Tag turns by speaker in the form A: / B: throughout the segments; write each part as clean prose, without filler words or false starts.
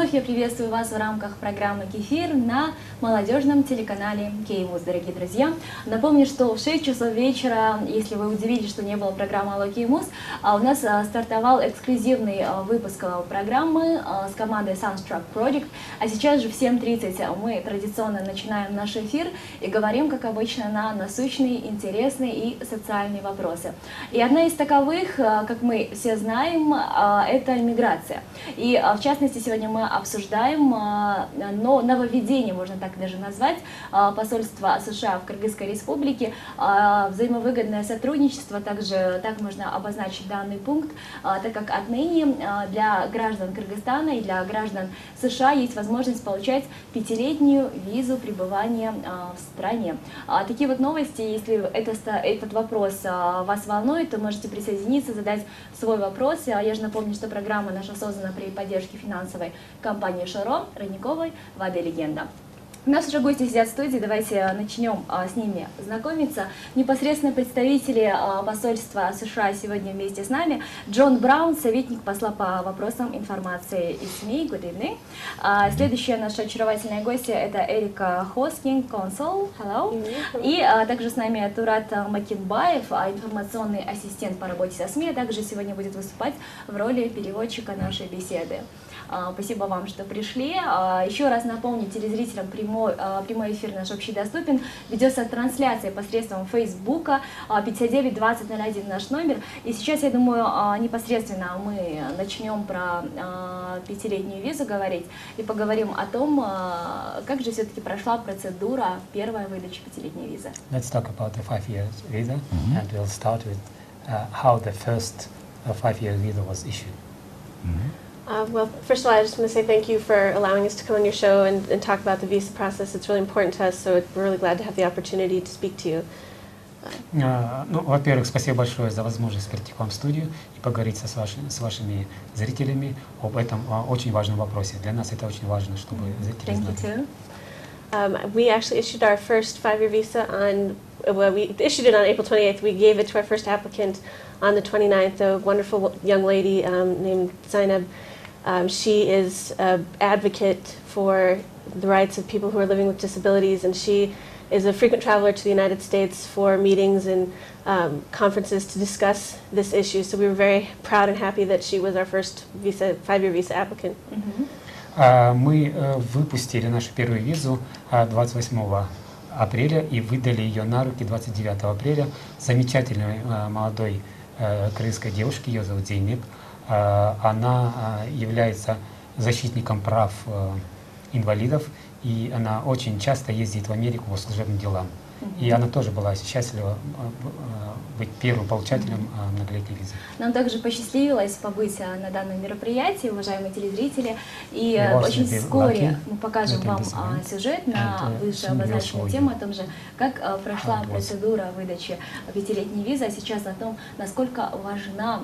A: вновь я приветствую вас в рамках программы «Кефир» на молодежном телеканале Кеймус, дорогие друзья. Напомню, что в 6 часов вечера, если вы удивились, что не было программы «Алло, Кеймус», у нас стартовал эксклюзивный выпуск программы с командой Sunstruck Project. А сейчас же в 7:30 мы традиционно начинаем наш эфир и говорим, как обычно, на насущные, интересные и социальные вопросы. И одна из таковых, как мы все знаем, это миграция. И в частности, сегодня мы обсуждаем нововведение, можно так даже назвать, посольства США в Кыргызской республике, взаимовыгодное сотрудничество, также так можно обозначить данный пункт, так как отныне для граждан Кыргызстана и для граждан США есть возможность получать 5-летнюю визу пребывания в стране. Такие вот новости, если этот вопрос вас волнует, то можете присоединиться, задать свой вопрос. Я же напомню, что программа наша создана при поддержке финансовой компании «Шаро», Родниковой, «Воды Легенда». У нас уже гости сидят в студии, давайте начнем с ними знакомиться. Непосредственно представители посольства США сегодня вместе с нами. Джон Браун, советник посла по вопросам информации и СМИ. Good evening. Следующая наша очаровательная гостья — это Эрика Хоскин, консул. Hello. И также с нами Турат Макинбаев, информационный ассистент по работе со СМИ, а также сегодня будет выступать в роли переводчика нашей беседы. Спасибо вам, что пришли. Еще раз напомню телезрителям, прямой эфир наш общедоступен. Ведется трансляция посредством Фейсбука, 592001 наш номер. И сейчас, я думаю, непосредственно мы начнем про 5-летнюю визу говорить и поговорим о том, как же все-таки прошла процедура первой выдачи 5-летней визы.
B: Let's talk about the 5-year visa, and we'll start with how the first 5-year visa was issued.
C: Well, first of all, I just want to say thank you for allowing us to come on your show and talk about the visa process. It's really important to us, so we're really glad to have the opportunity to speak to you.
B: Ну, во-первых, спасибо большое за возможность прийти к вам в студию и поговорить с вашими зрителями об этом очень важном вопросе. Для нас это очень важно, чтобы зрители знали.
C: We actually issued our first 5-year visa we issued it on April 28th. We gave it to our first applicant on the 29th, a wonderful young lady named Zainab. She is an advocate for the rights of people who are living with disabilities, and she is a frequent traveler to the United States for meetings and conferences to discuss this issue. So we were very proud and happy that she was our first 5-year visa applicant.
B: Мы выпустили нашу первую визу 28 апреля и выдали ее на руки 29 апреля замечательной молодой кыргызской девушке, ее зовут Зейнеп. Она является защитником прав инвалидов, и она очень часто ездит в Америку по служебным делам. И она тоже была счастлива быть первым получателем многолетней визы.
A: Нам также посчастливилось побыть на данном мероприятии, уважаемые телезрители, и очень вскоре мы покажем вам сюжет на выше обозначенную тему о том же, как прошла процедура выдачи 5-летней визы, а сейчас о том, насколько важна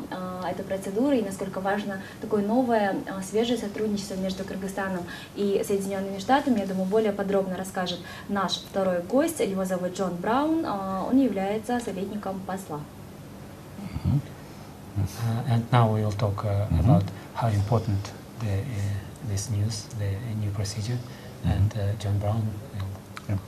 A: эта процедура и насколько важно такое новое, свежее сотрудничество между Кыргызстаном и Соединенными Штатами. Я думаю, более подробно расскажет наш второй гость, его зовут Джон Браун, он является советником посла.
B: And now we will talk about how important this news, the new procedure, and John Brown will.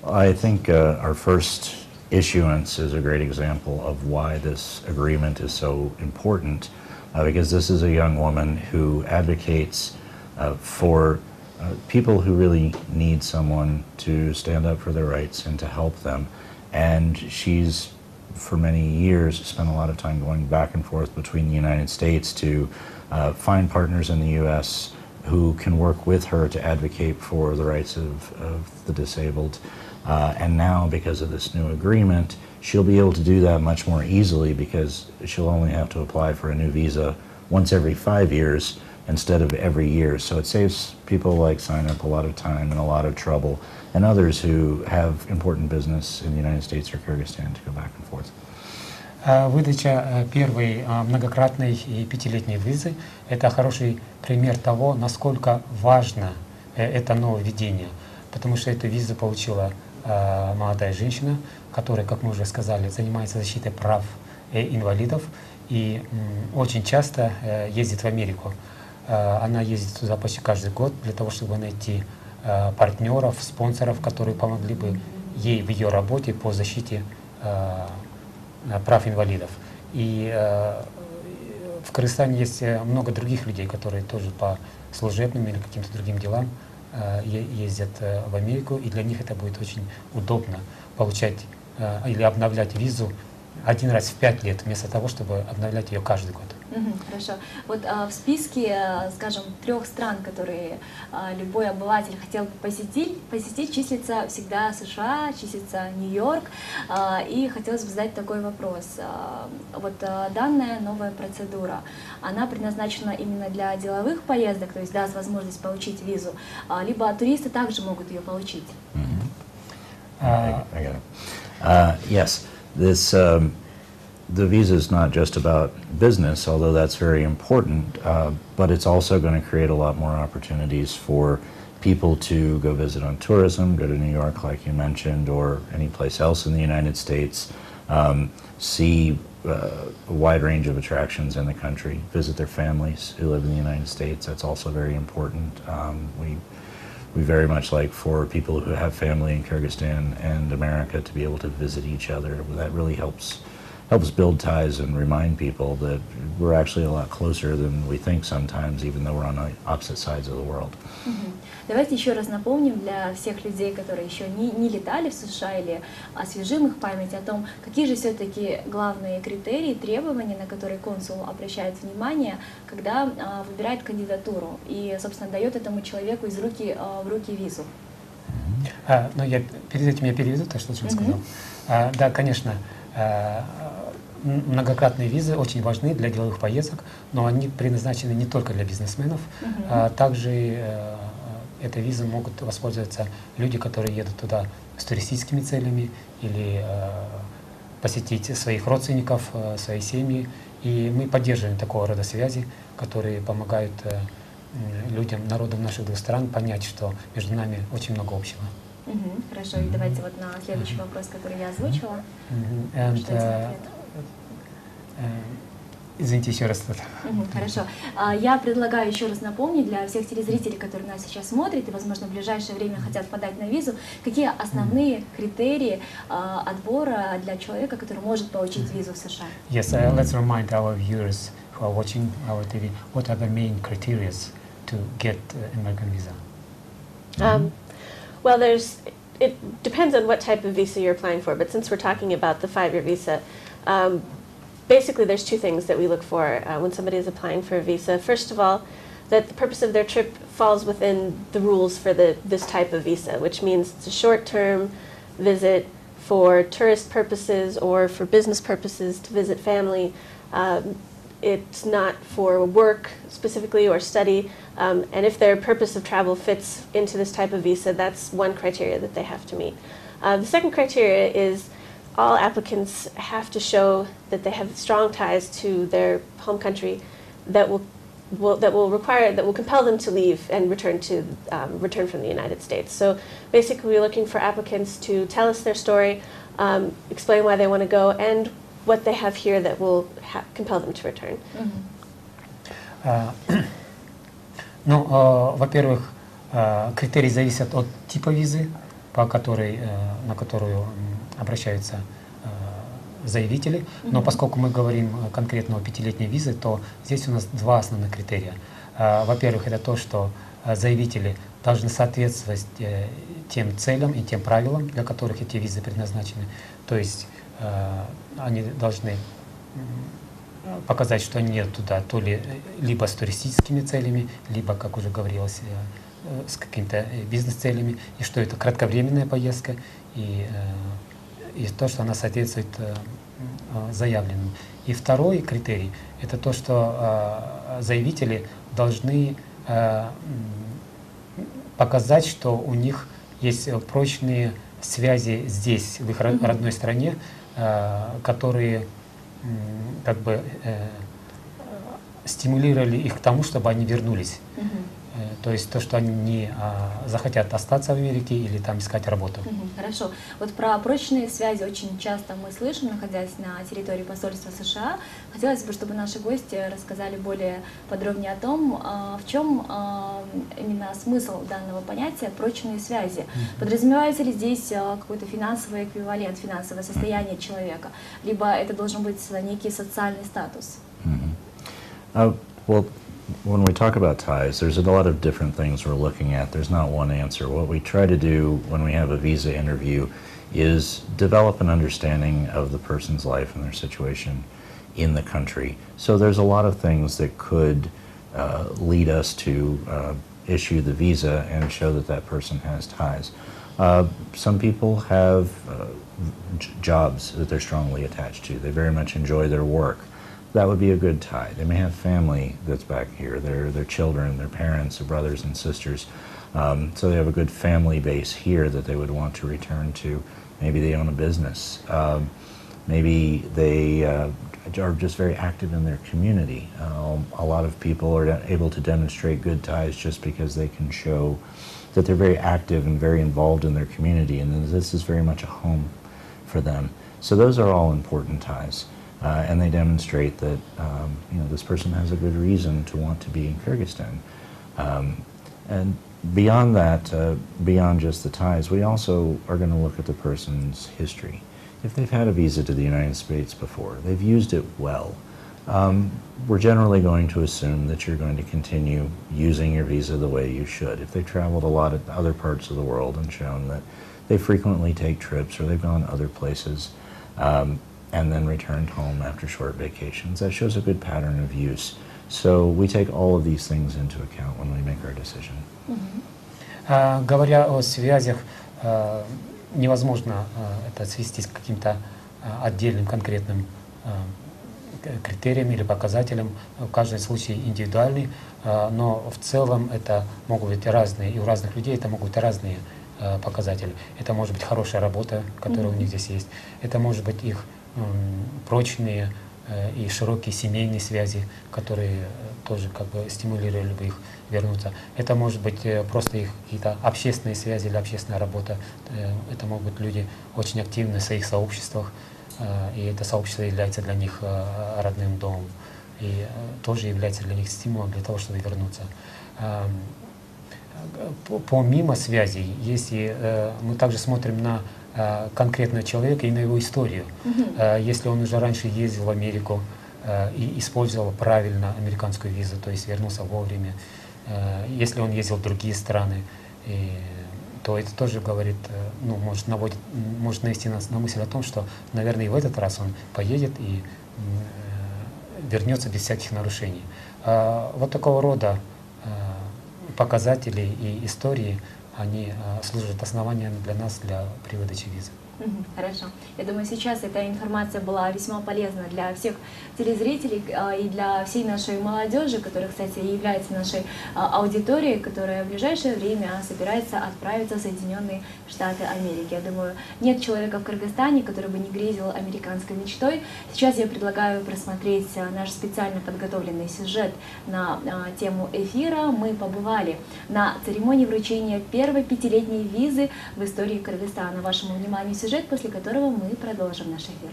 D: I think our first issuance is a great example of why this agreement is so important, because this is a young woman who advocates for people who really need someone to stand up for their rights and to help them. And she's, for many years, spent a lot of time going back and forth between the United States to find partners in the U.S. who can work with her to advocate for the rights of the disabled. And now, because of this new agreement, she'll be able to do that much more easily, because she'll only have to apply for a new visa once every 5 years instead of every year. So it saves people like Zainab a lot of time and a lot of trouble, and others who have important business in the United States or Kyrgyzstan to go back and forth.
B: Выдача первой многократной и 5-летней визы — это хороший пример того, насколько важно это нововведение, потому что эту визу получила молодая женщина, которая, как мы уже сказали, занимается защитой прав инвалидов и очень часто ездит в Америку. Она ездит туда почти каждый год для того, чтобы найти партнеров, спонсоров, которые помогли бы ей в ее работе по защите прав инвалидов. И в Кыргызстане есть много других людей, которые тоже по служебным или каким-то другим делам ездят в Америку, и для них это будет очень удобно получать или обновлять визу один раз в 5 лет, вместо того, чтобы обновлять ее каждый год.
A: Хорошо. Вот в списке, скажем, 3 стран, которые любой обыватель хотел бы посетить, числится всегда США, числится Нью-Йорк. И хотелось бы задать такой вопрос. Вот данная новая процедура, она предназначена именно для деловых поездок, то есть даст возможность получить визу, либо туристы также могут ее получить?
D: I got it. Yes, this the visa is not just about business, although that's very important, but it's also going to create a lot more opportunities for people to go visit on tourism, go to New York, like you mentioned, or any place else in the United States, see a wide range of attractions in the country, visit their families who live in the United States. That's also very important. We very much like for people who have family in Kyrgyzstan and America to be able to visit each other. That really helps build ties and remind people that we're actually a lot closer than we think sometimes, even though we're on the opposite sides of the world.
A: Давайте еще раз напомним для всех людей, которые еще не летали в США, или освежим их память о том, какие же все-таки главные критерии, требования, на которые консул обращает внимание, когда выбирает кандидатуру и, собственно, дает этому человеку из руки в руки визу.
B: Но перед этим я переведу то, что он сказал. Да, конечно, многократные визы очень важны для деловых поездок, но они предназначены не только для бизнесменов, также этой визой могут воспользоваться люди, которые едут туда с туристическими целями или посетить своих родственников, свои семьи. И мы поддерживаем такого рода связи, которые помогают людям, народам наших 2 стран понять, что между нами очень много общего.
A: Хорошо, и давайте вот на следующий вопрос, который я озвучила. Извините еще раз. Хорошо. Я предлагаю еще раз напомнить для всех телезрителей, которые нас сейчас смотрят и, возможно, в ближайшее время хотят подать на визу, какие основные критерии отбора для человека, который может получить визу в США.
B: Yes, let's remind our viewers who are watching our TV, what are the main criteria to get American visa?
C: Well, it depends on what type of visa you're applying for, but since we're talking about the 5-year visa, basically there's 2 things that we look for when somebody is applying for a visa. First of all, that the purpose of their trip falls within the rules for this type of visa, which means it's a short-term visit for tourist purposes or for business purposes to visit family. It's not for work specifically or study, and if their purpose of travel fits into this type of visa, that's one criteria that they have to meet. The second criteria is all applicants have to show that they have strong ties to their home country that will compel them to leave and return from the United States. So basically, we're looking for applicants to tell us their story, explain why they want to go, and what they have here that will compel them to return.
B: Ну, во-первых, критерии зависят от типа визы, на которую обращаются заявители. Но поскольку мы говорим конкретно о 5-летней визе, то здесь у нас 2 основных критерия. Во-первых, это то, что заявители должны соответствовать тем целям и тем правилам, для которых эти визы предназначены. То есть они должны показать, что они едут туда либо с туристическими целями, либо, как уже говорилось, с какими-то бизнес-целями, и что это кратковременная поездка, и то, что она соответствует заявленному. И второй критерий – это то, что заявители должны показать, что у них есть прочные связи здесь, в их родной стране, которые как бы стимулировали их к тому, чтобы они вернулись То есть то, что они захотят остаться в Америке или там искать работу.
A: Хорошо. Вот про прочные связи очень часто мы слышим, находясь на территории посольства США. Хотелось бы, чтобы наши гости рассказали более подробнее о том, в чем именно смысл данного понятия прочные связи. Подразумевается ли здесь какой-то финансовый эквивалент, финансовое состояние человека, либо это должен быть некий социальный статус?
D: Well, when we talk about ties, there's a lot of different things we're looking at. There's not one answer. What we try to do when we have a visa interview is develop an understanding of the person's life and their situation in the country. So there's a lot of things that could lead us to issue the visa and show that that person has ties. Some people have jobs that they're strongly attached to. They very much enjoy their work. That would be a good tie. They may have family that's back here, their children, their parents, their brothers and sisters. So they have a good family base here that they would want to return to. Maybe they own a business. Maybe they are just very active in their community. A lot of people are able to demonstrate good ties just because they can show that they're very active and very involved in their community, and this is very much a home for them. So those are all important ties. And they demonstrate that this person has a good reason to want to be in Kyrgyzstan. And beyond that, beyond just the ties, we also are going to look at the person's history. If they've had a visa to the United States before, they've used it well, we're generally going to assume that you're going to continue using your visa the way you should. If they've traveled a lot of other parts of the world and shown that they frequently take trips or they've gone other places, and then returned home after short vacations, that shows a good pattern of use. So we take all of these things into account when we make our decision.
B: Говоря о связях, невозможно это свести к каким-то отдельным конкретным критериям или показателям. Каждый случай индивидуальный, но в целом это могут быть разные, и у разных людей это могут быть разные показатели. Это может быть хорошая работа, которая у них здесь есть. Это может быть их прочные и широкие семейные связи, которые тоже как бы стимулировали бы их вернуться. Это может быть просто их какие-то общественные связи или общественная работа. Это могут быть люди очень активны в своих сообществах, и это сообщество является для них родным домом, и тоже является для них стимулом для того, чтобы вернуться. Помимо связей, если мы также смотрим на конкретного человека и на его историю. Если он уже раньше ездил в Америку и использовал правильно американскую визу, то есть вернулся вовремя, если он ездил в другие страны, то это тоже говорит, может навести нас на мысль о том, что, наверное, и в этот раз он поедет и вернется без всяких нарушений. Вот такого рода показатели и истории, они служат основанием для нас при выдаче визы.
A: Хорошо. Я думаю, сейчас эта информация была весьма полезна для всех телезрителей и для всей нашей молодежи, которая, кстати, является нашей аудиторией, которая в ближайшее время собирается отправиться в Соединенные Штаты Америки. Я думаю, нет человека в Кыргызстане, который бы не грезил американской мечтой. Сейчас я предлагаю просмотреть наш специально подготовленный сюжет на тему эфира. Мы побывали на церемонии вручения первой 5-летней визы в истории Кыргызстана. Вашему вниманию сюжет, после которого мы продолжим наш эфир.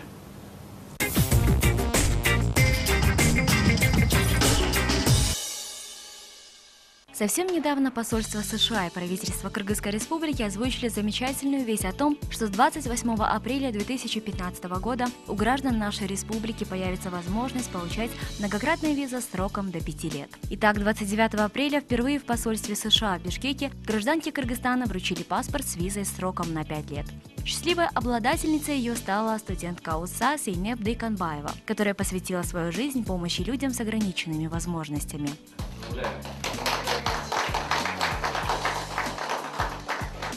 A: Совсем недавно посольство США и правительство Кыргызской Республики озвучили замечательную весть о том, что с 28 апреля 2015 года у граждан нашей республики появится возможность получать многократные визы сроком до 5 лет. Итак, 29 апреля впервые в посольстве США в Бишкеке гражданке Кыргызстана вручили паспорт с визой сроком на 5 лет. Счастливой обладательницей ее стала студентка УСА Сейнеп Дейканбаева, которая посвятила свою жизнь помощи людям с ограниченными возможностями.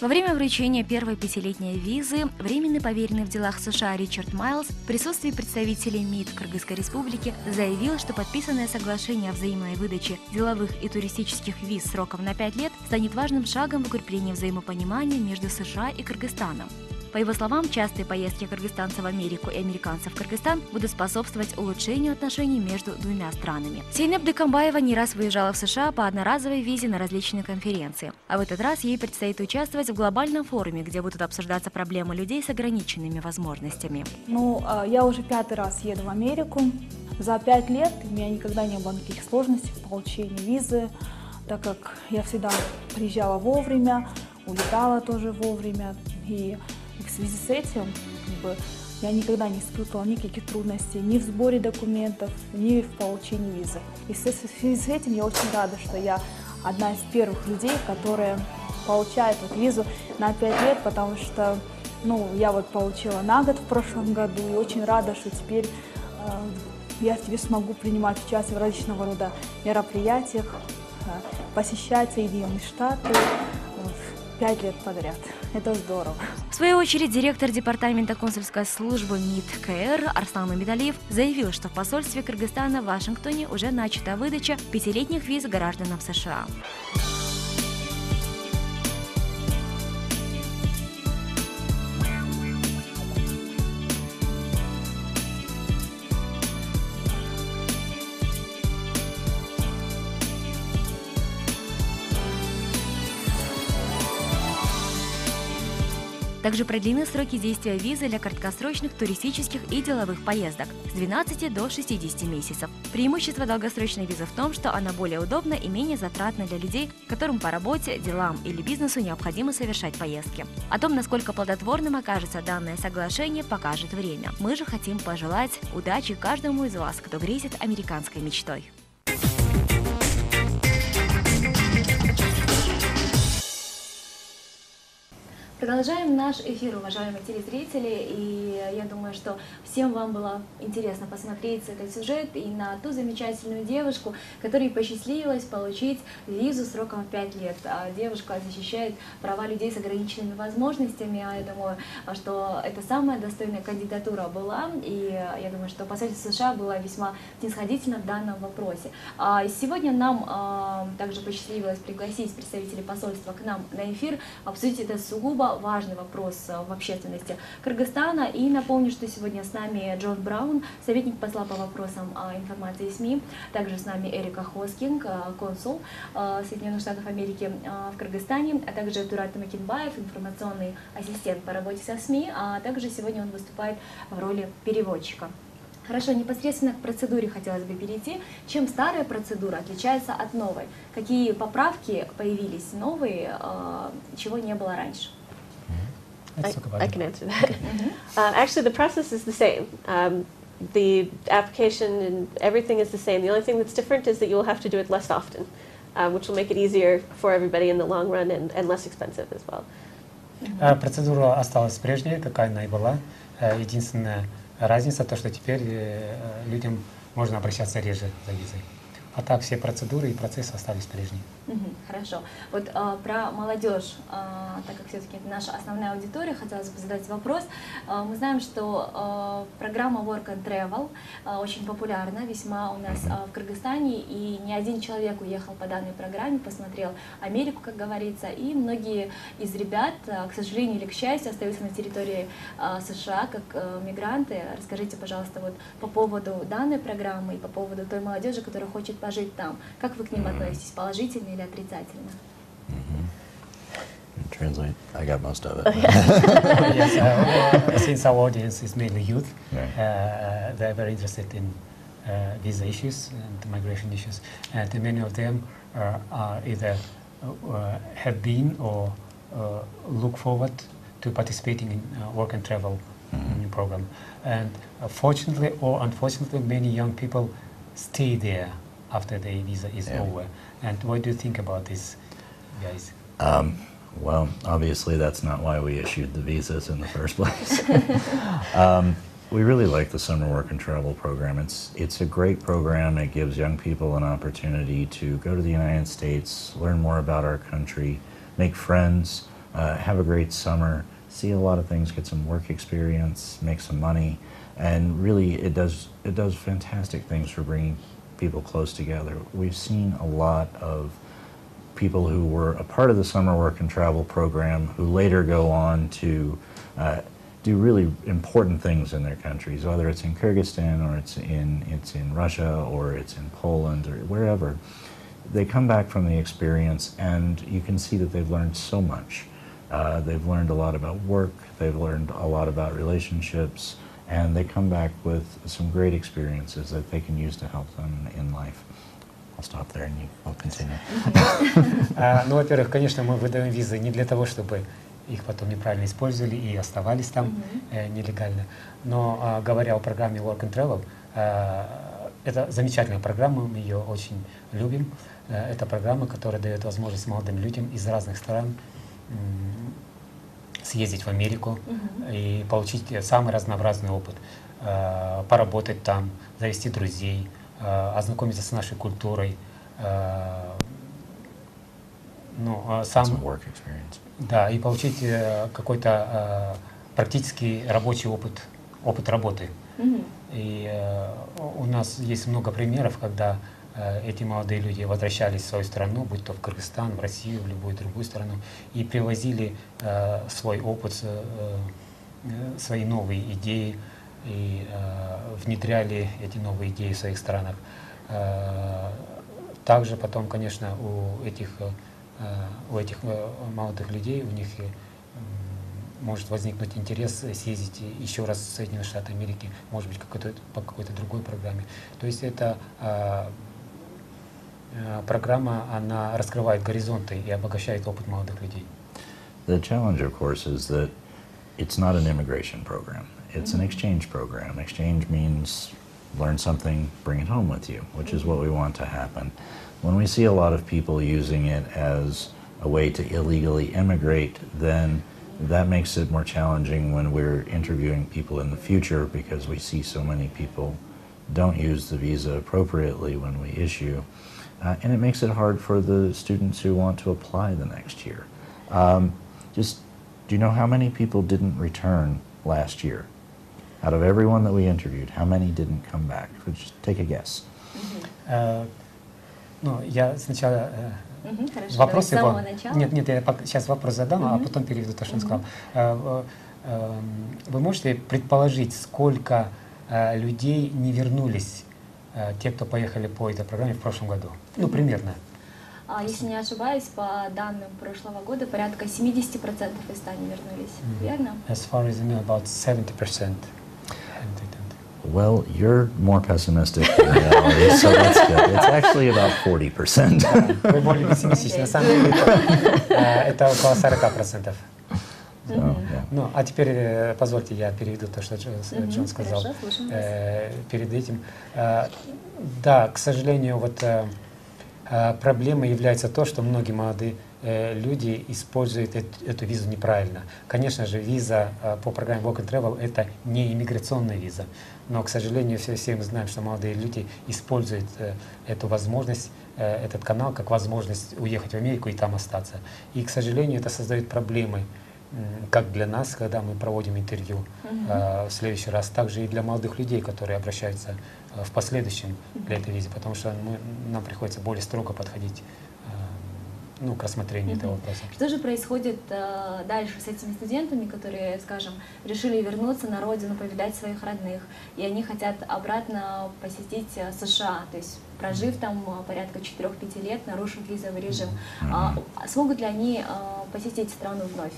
A: Во время вручения первой 5-летней визы временный поверенный в делах США Ричард Майлз в присутствии представителей МИД Кыргызской Республики заявил, что подписанное соглашение о взаимной выдаче деловых и туристических виз сроком на 5 лет станет важным шагом в укреплении взаимопонимания между США и Кыргызстаном. По его словам, частые поездки кыргызстанцев в Америку и американцев в Кыргызстан будут способствовать улучшению отношений между двумя странами. Сейнеп Дыкамбаева не раз выезжала в США по одноразовой визе на различные конференции, а в этот раз ей предстоит участвовать в глобальном форуме, где будут обсуждаться проблемы людей с ограниченными возможностями.
E: Я уже 5-й раз еду в Америку. За 5 лет у меня никогда не было никаких сложностей в получении визы, так как я всегда приезжала вовремя, улетала тоже вовремя. И в связи с этим я никогда не испытывала никаких трудностей ни в сборе документов, ни в получении визы. И в связи с этим я очень рада, что я одна из первых людей, которые получают визу на 5 лет, потому что я получила на год в прошлом году, и очень рада, что теперь я теперь смогу принимать участие в различного рода мероприятиях, посещать Соединенные Штаты 5 лет подряд. Это здорово.
A: В свою очередь, директор департамента консульской службы МИД КР Арслан Мамедалиев заявил, что в посольстве Кыргызстана в Вашингтоне уже начата выдача 5-летних виз гражданам США. Также продлены сроки действия визы для краткосрочных туристических и деловых поездок с 12 до 60 месяцев. Преимущество долгосрочной визы в том, что она более удобна и менее затратна для людей, которым по работе, делам или бизнесу необходимо совершать поездки. О том, насколько плодотворным окажется данное соглашение, покажет время. Мы же хотим пожелать удачи каждому из вас, кто грезит американской мечтой. Продолжаем наш эфир, уважаемые телезрители, и я думаю, что всем вам было интересно посмотреть этот сюжет и на ту замечательную девушку, которой посчастливилось получить визу сроком в 5 лет. Девушка защищает права людей с ограниченными возможностями, я думаю, что это самая достойная кандидатура была, и я думаю, что посольство США было весьма снисходительно в данном вопросе. Сегодня нам также посчастливилось пригласить представителей посольства к нам на эфир, обсудить этот сугубо важный вопрос в общественности Кыргызстана. И напомню, что сегодня с нами Джон Браун, советник посла по вопросам информации и СМИ. Также с нами Эрика Хоскинг, консул Соединенных Штатов Америки в Кыргызстане, а также Турат Макинбаев, информационный ассистент по работе со СМИ, а также сегодня он выступает в роли переводчика. Хорошо, непосредственно к процедуре хотелось бы перейти. Чем старая процедура отличается от новой? Какие поправки появились новые, чего не было раньше?
C: I can answer that. Actually, the process is the same. The application and everything is the same. The only thing that's different is that you will have to do it less often, which will make it easier for everybody in the long run and less expensive as well.
B: Процедура осталась прежней, какая она и была. Единственная разница то, что теперь людям можно обращаться реже за визой. А так все процедуры и процессы остались прежними.
A: Хорошо. Вот про молодежь, так как все-таки это наша основная аудитория, хотелось бы задать вопрос. Мы знаем, что программа Work and Travel очень популярна весьма у нас в Кыргызстане, и не один человек уехал по данной программе, посмотрел Америку, как говорится, и многие из ребят, к сожалению или к счастью, остаются на территории США как мигранты. Расскажите, пожалуйста, вот по поводу данной программы и по поводу той молодежи, которая хочет пожить там. Как вы к ним относитесь, положительно или отрицательно?
D: Translate. I got most of it.
B: Yes, since our audience is mainly youth, they're very interested in visa issues and migration issues, and many of them are either have been or look forward to participating in work and travel program. And fortunately or unfortunately, many young people stay there after the visa is over. And what do you think about this, guys?
D: Well, obviously that's not why we issued the visas in the first place. We really like the Summer Work and Travel program. It's a great program. It gives young people an opportunity to go to the United States, learn more about our country, make friends, have a great summer, see a lot of things, get some work experience, make some money, and really it does fantastic things for bringing people close together. We've seen a lot of people who were a part of the Summer Work and Travel program who later go on to do really important things in their countries, whether it's in Kyrgyzstan or it's in Russia or it's in Poland or wherever. They come back from the experience and you can see that they've learned so much. They've learned a lot about work, they've learned a lot about relationships, and they come back with some great experiences that they can use to help them in life. I'll stop there and I'll continue.
B: Ну, во-первых, конечно, мы выдаем визы не для того, чтобы их потом неправильно использовали и оставались там нелегально. Но говоря о программе Work and Travel, это замечательная программа, мы ее очень любим. Это программа, которая дает возможность молодым людям из разных стран съездить в Америку и получить самый разнообразный опыт, поработать там, завести друзей, ознакомиться с нашей культурой. Ну, да, и получить какой-то практически рабочий опыт работы. И у нас есть много примеров, когда эти молодые люди возвращались в свою страну, будь то в Кыргызстан, в Россию, в любую другую страну, и привозили свой опыт, свои новые идеи, и внедряли эти новые идеи в своих странах. Также потом, конечно, у этих молодых людей, у них может возникнуть интерес съездить еще раз в Соединенные Штаты Америки, может быть, по какой-то другой программе. То есть эта программа, она раскрывает горизонты и обогащает опыт молодых людей.
D: The challenge, of course, is that it's not an immigration program. It's an exchange program. Exchange means learn something, bring it home with you, which is what we want to happen. When we see a lot of people using it as a way to illegally immigrate, then that makes it more challenging when we're interviewing people in the future, because we see so many people don't use the visa appropriately when we issue. And it makes it hard for the students who want to apply the next year. Do you know how many people didn't return last year? Out of everyone that we interviewed, how many didn't come back? Just take a guess.
B: Ну, я сначала
A: Хорошо,
B: вопрос
A: с самого
B: его...
A: начала.
B: Нет, я сейчас вопрос задам, а потом переведу то, что он сказал. Вы можете предположить, сколько людей не вернулись, те, кто поехали по этой программе в прошлом году? Ну, примерно.
A: Если не ошибаюсь, по данным прошлого года, порядка 70% из 100 не вернулись. Верно?
B: As far as I know, about 70%.
D: Well, you're more pessimistic than reality, so that's good. It's actually about 40%.
B: Вы более пессимистичны. На самом деле это около 40%. Ну, а теперь позвольте, я переведу то, что Джон сказал перед этим. Да, к сожалению, вот проблемой является то, что многие молодые люди используют эту визу неправильно. Конечно же, виза по программе Work and Travel — это не иммиграционная виза, но, к сожалению, все мы знаем, что молодые люди используют эту возможность, этот канал, как возможность уехать в Америку и там остаться. И, к сожалению, это создает проблемы как для нас, когда мы проводим интервью в следующий раз, также и для молодых людей, которые обращаются в последующем для этой визы, потому что нам приходится более строго подходить к рассмотрению этого вопроса.
A: Что же происходит дальше с этими студентами, которые, скажем, решили вернуться на родину, повидать своих родных, и они хотят обратно посетить США, то есть прожив там порядка 4-5 лет, нарушив визовый режим. Смогут ли они посетить страну вновь?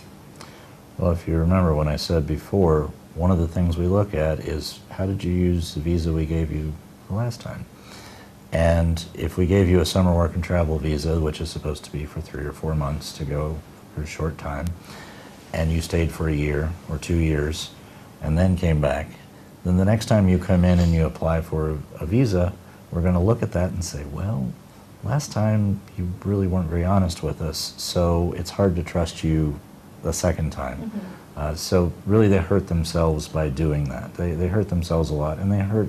D: Well, if you remember when I said before, one of the things we look at is how did you use the visa we gave you the last time? And if we gave you a summer work and travel visa, which is supposed to be for 3 or 4 months to go for a short time, and you stayed for a year or 2 years and then came back, then the next time you come in and you apply for a visa, we're going to look at that and say, well, last time you really weren't very honest with us, so it's hard to trust you the second time. So really they hurt themselves by doing that. They hurt themselves a lot, and they hurt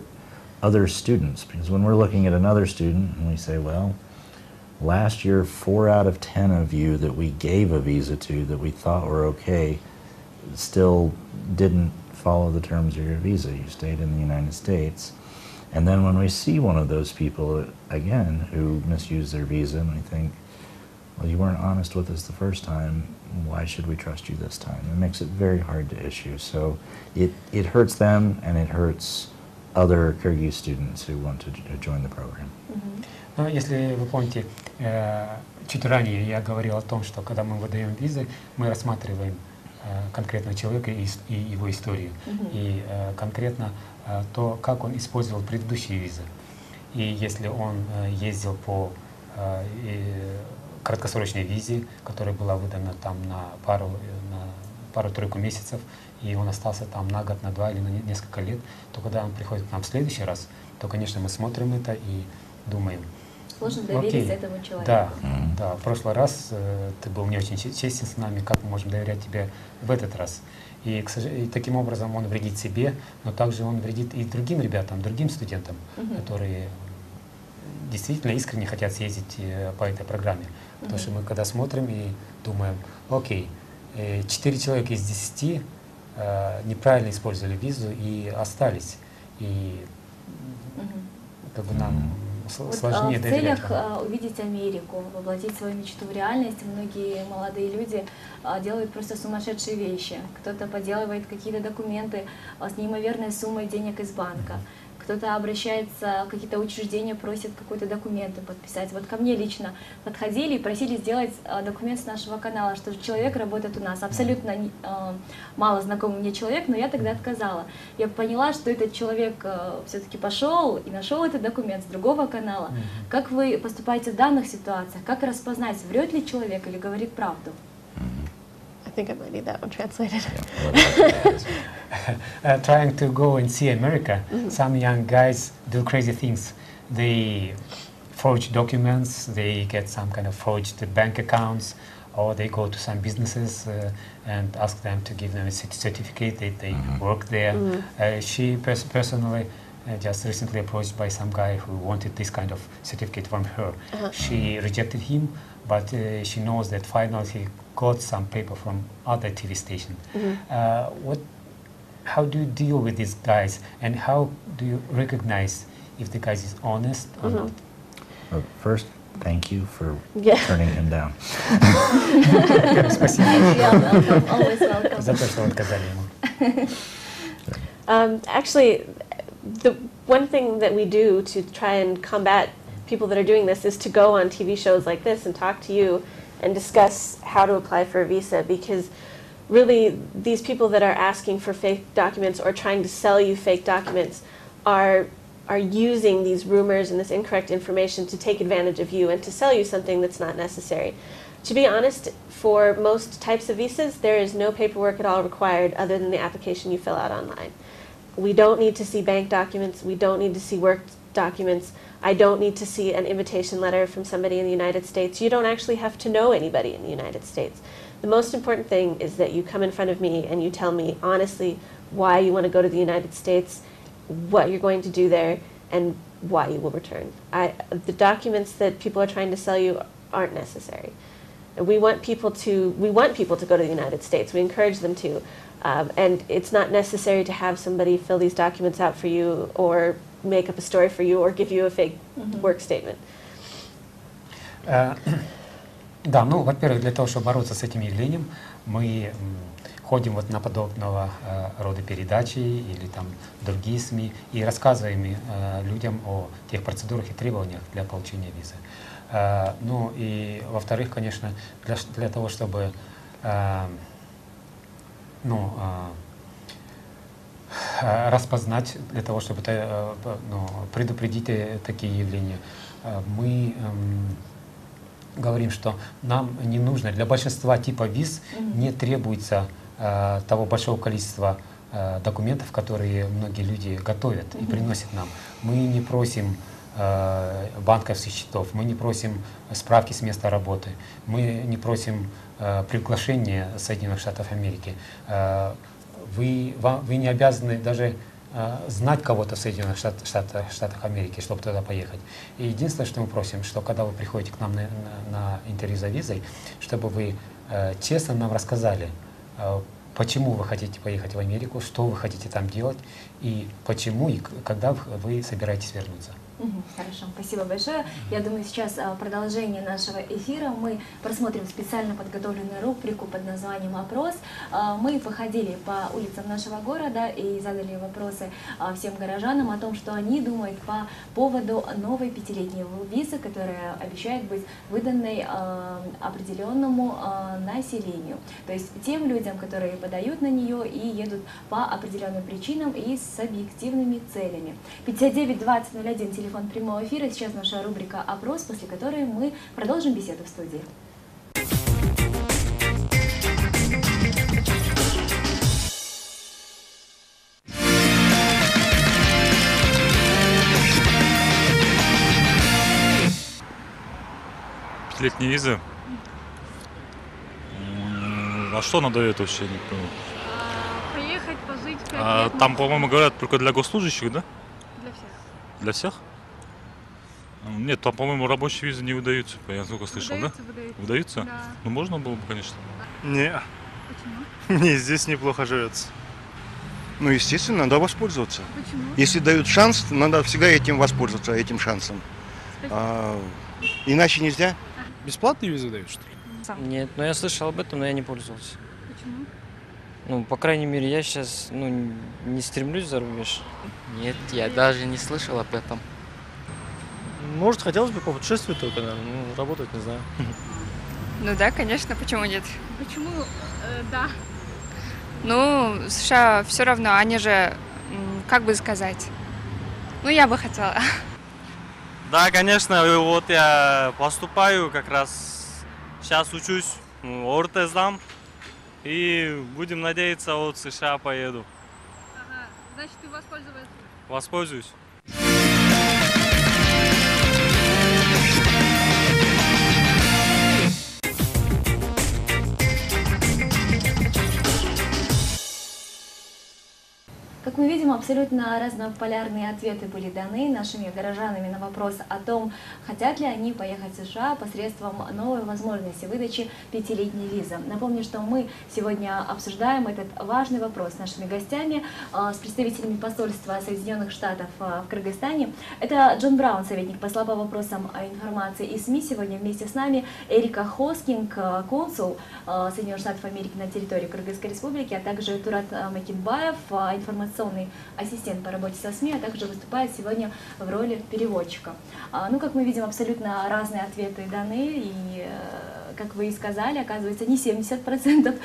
D: other students, because when we're looking at another student and we say, well, last year 4 out of 10 of you that we gave a visa to that we thought were okay still didn't follow the terms of your visa. You stayed in the United States. And then when we see one of those people again who misused their visa, and we think, well, you weren't honest with us the first time, why should we trust you this time? It makes it very hard to issue. So it hurts them, and it hurts other Kyrgyz students who want to join the program.
B: Но если вы помните, чуть ранее я говорил о том, что когда мы выдаем визы, мы рассматриваем конкретного человека и его историю, и конкретно то, как он использовал предыдущие визы. И если он ездил по краткосрочной визе, которая была выдана там на пару-тройку месяцев, и он остался там на год, на два или на несколько лет, то когда он приходит к нам в следующий раз, то, конечно, мы смотрим это и думаем.
A: Сложно доверить этому человеку.
B: Да, да. В прошлый раз ты был не очень честен с нами, как мы можем доверять тебе в этот раз? И таким образом он вредит себе, но также он вредит и другим ребятам, другим студентам, которые действительно искренне хотят съездить по этой программе. Потому что мы когда смотрим и думаем, окей, 4 человека из 10 неправильно использовали визу и остались. И как бы нам сложнее доверять.
A: В целях увидеть Америку, воплотить свою мечту в реальность, многие молодые люди делают просто сумасшедшие вещи. Кто-то подделывает какие-то документы с неимоверной суммой денег из банка. Кто-то обращается в какие-то учреждения, просит какой-то документы подписать. Вот ко мне лично подходили и просили сделать документ с нашего канала, что человек работает у нас. Абсолютно мало знакомый мне человек, но я тогда отказала. Я поняла, что этот человек все-таки пошел и нашел этот документ с другого канала. Как вы поступаете в данных ситуациях? Как распознать, врет ли человек или говорит правду?
C: I think I might need that one translated.
B: Trying to go and see America, some young guys do crazy things. They forge documents, they get some kind of forged bank accounts, or they go to some businesses and ask them to give them a certificate that they work there. She personally just recently approached by some guy who wanted this kind of certificate from her. She rejected him, but she knows that finally he got some paper from other TV station. How do you deal with these guys, and how do you recognize if the guy is honest or not?
D: Well, first, thank you for turning him down.
B: Спасибо
A: Always welcome.
B: за то, что отказали ему.
C: Actually, the one thing that we do to try and combat people that are doing this is to go on TV shows like this and talk to you and discuss how to apply for a visa, because really these people that are asking for fake documents or trying to sell you fake documents are using these rumors and this incorrect information to take advantage of you and to sell you something that's not necessary. To be honest, for most types of visas, there is no paperwork at all required other than the application you fill out online. We don't need to see bank documents. We don't need to see work documents. I don't need to see an invitation letter from somebody in the United States. You don't actually have to know anybody in the United States. The most important thing is that you come in front of me and you tell me honestly why you want to go to the United States, what you're going to do there, and why you will return. The documents that people are trying to sell you aren't necessary. We want people to go to the United States. We encourage them to. And it's not necessary to have somebody fill these documents out for you or make up a story for you or give you a fake work statement.
B: Да, ну, во-первых, для того, чтобы бороться с этим явлением, мы ходим вот на подобного рода передачи или там другие СМИ и рассказываем людям о тех процедурах и требованиях для получения визы. Ну и во-вторых, конечно, для того, чтобы распознать, для того, чтобы предупредить такие явления, мы говорим, что нам не нужно, для большинства типа виз не требуется того большого количества документов, которые многие люди готовят и приносят нам. Мы не просим банковских счетов, мы не просим справки с места работы, мы не просим приглашения Соединенных Штатов Америки. Вы не обязаны даже знать кого-то в Соединенных Штатах Америки, чтобы туда поехать. И единственное, что мы просим, что когда вы приходите к нам на интервью за визой, чтобы вы честно нам рассказали, почему вы хотите поехать в Америку, что вы хотите там делать, и почему, и когда вы собираетесь вернуться.
A: Хорошо, спасибо большое. Я думаю, сейчас в продолжении нашего эфира мы просмотрим специально подготовленную рубрику под названием «Опрос». Мы походили по улицам нашего города и задали вопросы всем горожанам о том, что они думают по поводу новой 5-летней визы, которая обещает быть выданной определенному населению. То есть тем людям, которые подают на нее и едут по определенным причинам и с объективными целями. 59-20-01, телефон прямого эфира. Сейчас наша рубрика «Опрос», после которой мы продолжим беседу в студии.
F: Пятилетняя виза? А что она дает вообще? Не понял.
G: Поехать, пожить 5 лет.
F: Там, по-моему, говорят только для госслужащих, да?
G: Для всех.
F: Для всех? Нет, там, по-моему, рабочие визы не выдаются, я только слышал,
G: Выдаются,
F: да?
G: выдаются.
F: Выдаются?
G: Да.
F: Ну, можно было бы, конечно.
H: Не,
G: Почему?
H: мне здесь неплохо живется. Ну, естественно, надо воспользоваться.
G: Почему?
H: Если дают шанс, надо всегда этим воспользоваться, этим шансом. Иначе нельзя.
I: Бесплатные визы дают, что ли?
J: Нет, но я слышал об этом, но я не пользовался.
G: Почему?
J: Ну, по крайней мере, я сейчас не стремлюсь за рубеж.
K: Нет, я даже не слышал об этом.
I: Может, хотелось бы попутешествовать только, наверное, ну, работать не знаю.
L: Ну да, конечно, почему нет?
G: Почему да?
L: Ну, США все равно, они же, как бы сказать, ну я бы хотела.
M: Да, конечно, вот я поступаю, как раз сейчас учусь, ОРТ сдам, и будем надеяться, вот в США поеду.
G: Ага, значит, ты воспользовался?
M: Воспользуюсь.
A: Как мы видим, абсолютно разнополярные ответы были даны нашими горожанами на вопрос о том, хотят ли они поехать в США посредством новой возможности выдачи 5-летней визы. Напомню, что мы сегодня обсуждаем этот важный вопрос с нашими гостями, с представителями посольства Соединенных Штатов в Кыргызстане. Это Джон Браун, советник посла по вопросам информации и СМИ. Сегодня вместе с нами Эрика Хоскинг, консул Соединенных Штатов Америки на территории Кыргызской Республики, а также Турат Макинбаев, информационный ассистент по работе со СМИ, а также выступает сегодня в роли переводчика. Ну, как мы видим, абсолютно разные ответы даны, и, как вы и сказали, оказывается, не 70%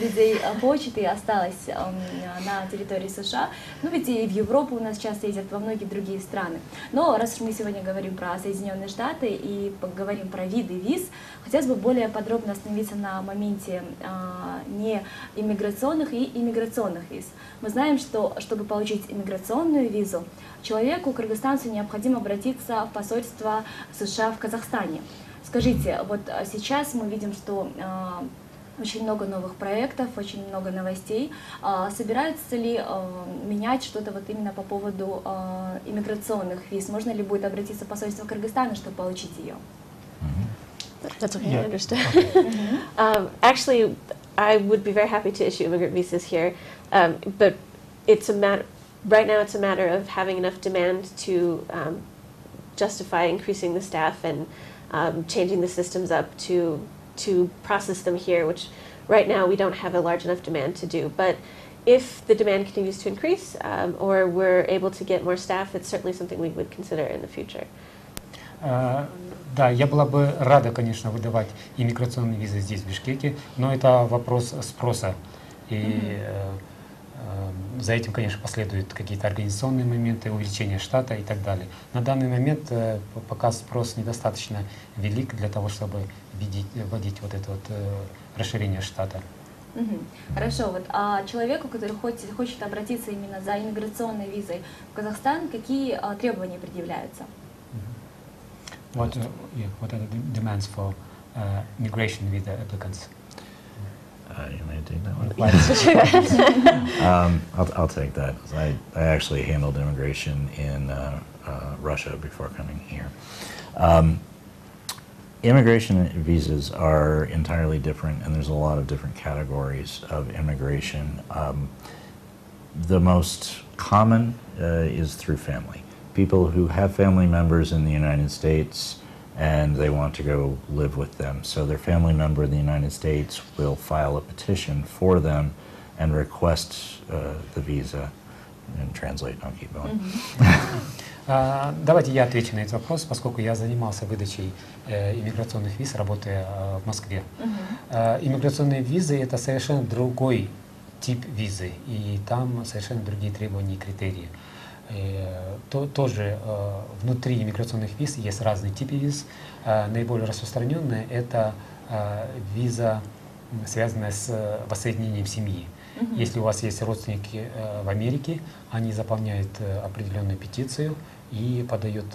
A: людей хочет и осталось на территории США. Ну, ведь и в Европу у нас часто ездят, во многие другие страны. Но раз уж мы сегодня говорим про Соединенные Штаты и поговорим про виды виз, хотелось бы более подробно остановиться на моменте не иммиграционных и иммиграционных виз. Мы знаем, что чтобы получить иммиграционную визу, человеку, кыргызстанцу, необходимо обратиться в посольство США в Казахстане. Скажите, вот сейчас мы видим, что очень много новых проектов, очень много новостей. Собираются ли менять что-то вот именно по поводу иммиграционных виз? Можно ли будет обратиться в посольство Кыргызстана, чтобы получить ее?
C: That's okay, I understand. Actually, I would be very happy to issue immigrant visas here, but it's a matter. Right now, it's a matter of having enough demand to justify increasing the staff and changing the systems up to process them here, which right now we don't have a large enough demand to do. But if the demand continues to increase, or we're able to get more staff, it's certainly something we would consider in the future.
B: Да, я была бы рада, конечно, выдавать иммиграционные визы здесь, в Бишкеке, но это вопрос спроса. И за этим, конечно, последуют какие-то организационные моменты, увеличение штата и так далее. На данный момент пока спрос недостаточно велик для того, чтобы вводить вот это вот расширение штата.
A: Хорошо, вот а человеку, который хочет обратиться именно за иммиграционной визой в Казахстан, какие требования предъявляются?
B: What are the demands for migration visa applicants?
D: You may take that one. I'll take that. I actually handled immigration in Russia before coming here. Immigration visas are entirely different, and there's a lot of different categories of immigration. The most common is through family. people who have family members in the United States and they want to go live with them. So their family member in the United States will file a petition for them and request the visa. And translate, I'll keep going.
B: Давайте я отвечу на этот вопрос, поскольку я занимался выдачей иммиграционных виз, работая в Москве. Иммиграционные визы — это совершенно другой тип визы, и там совершенно другие требования и критерии. Тоже внутри иммиграционных виз есть разные типы виз. Наиболее распространенная — это виза, связанная с воссоединением семьи. Если у вас есть родственники в Америке, они заполняют определенную петицию и подают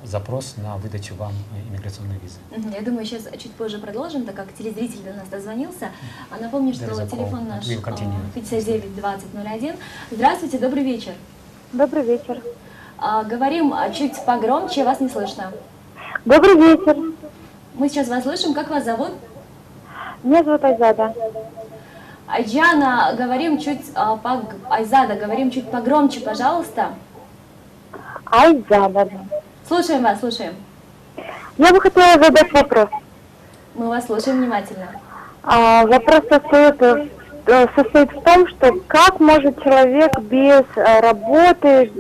B: запрос на выдачу вам иммиграционной визы.
A: Я думаю, сейчас чуть позже продолжим, так как телезритель до нас дозвонился. Напомню, что телефон наш 59-20-01. Здравствуйте, добрый вечер.
N: Добрый вечер.
A: Говорим чуть погромче, вас не слышно.
N: Добрый вечер.
A: Мы сейчас вас слышим. Как вас зовут?
N: Меня зовут Айзада.
A: Айджана, говорим Айзада, говорим чуть погромче, пожалуйста.
N: Айзада.
A: Слушаем вас, слушаем.
N: Я бы хотела задать вопрос.
A: Мы вас слушаем внимательно.
N: Вопрос состоит в том, что как может человек без работы,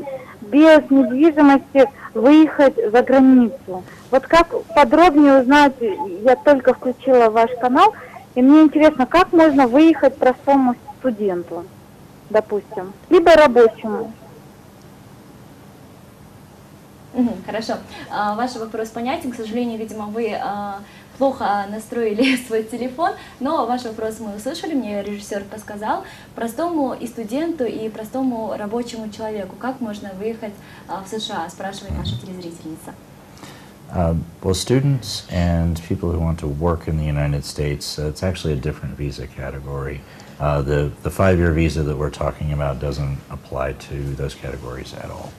N: без недвижимости выехать за границу? Вот как подробнее узнать, я только включила ваш канал, и мне интересно, как можно выехать простому студенту, допустим, либо рабочему.
A: Хорошо. Ваш вопрос понятен. К сожалению, видимо, вы плохо настроили свой телефон, но ваш вопрос мы услышали, мне режиссер подсказал. Простому и студенту, и простому рабочему человеку, как можно выехать в США, спрашивает наша телезрительница.
D: Well, students and people who want to work in the United States, it's actually a different visa category. The 5-year visa that we're talking about doesn't apply to those categories at all.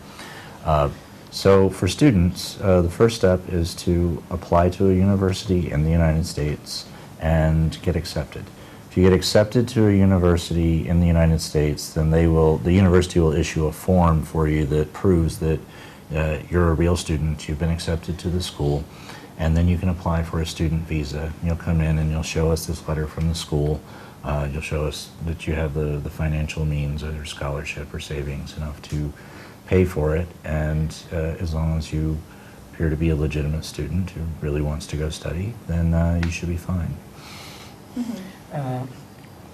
D: So for students, the first step is to apply to a university in the United States and get accepted. If you get accepted to a university in the United States, then the university will issue a form for you that proves that you're a real student, you've been accepted to the school, and then you can apply for a student visa. You'll come in and you'll show us this letter from the school. You'll show us that you have the financial means, either scholarship or savings, enough to pay for it, and as long as you appear to be a legitimate student who really wants to go study, then you should be fine.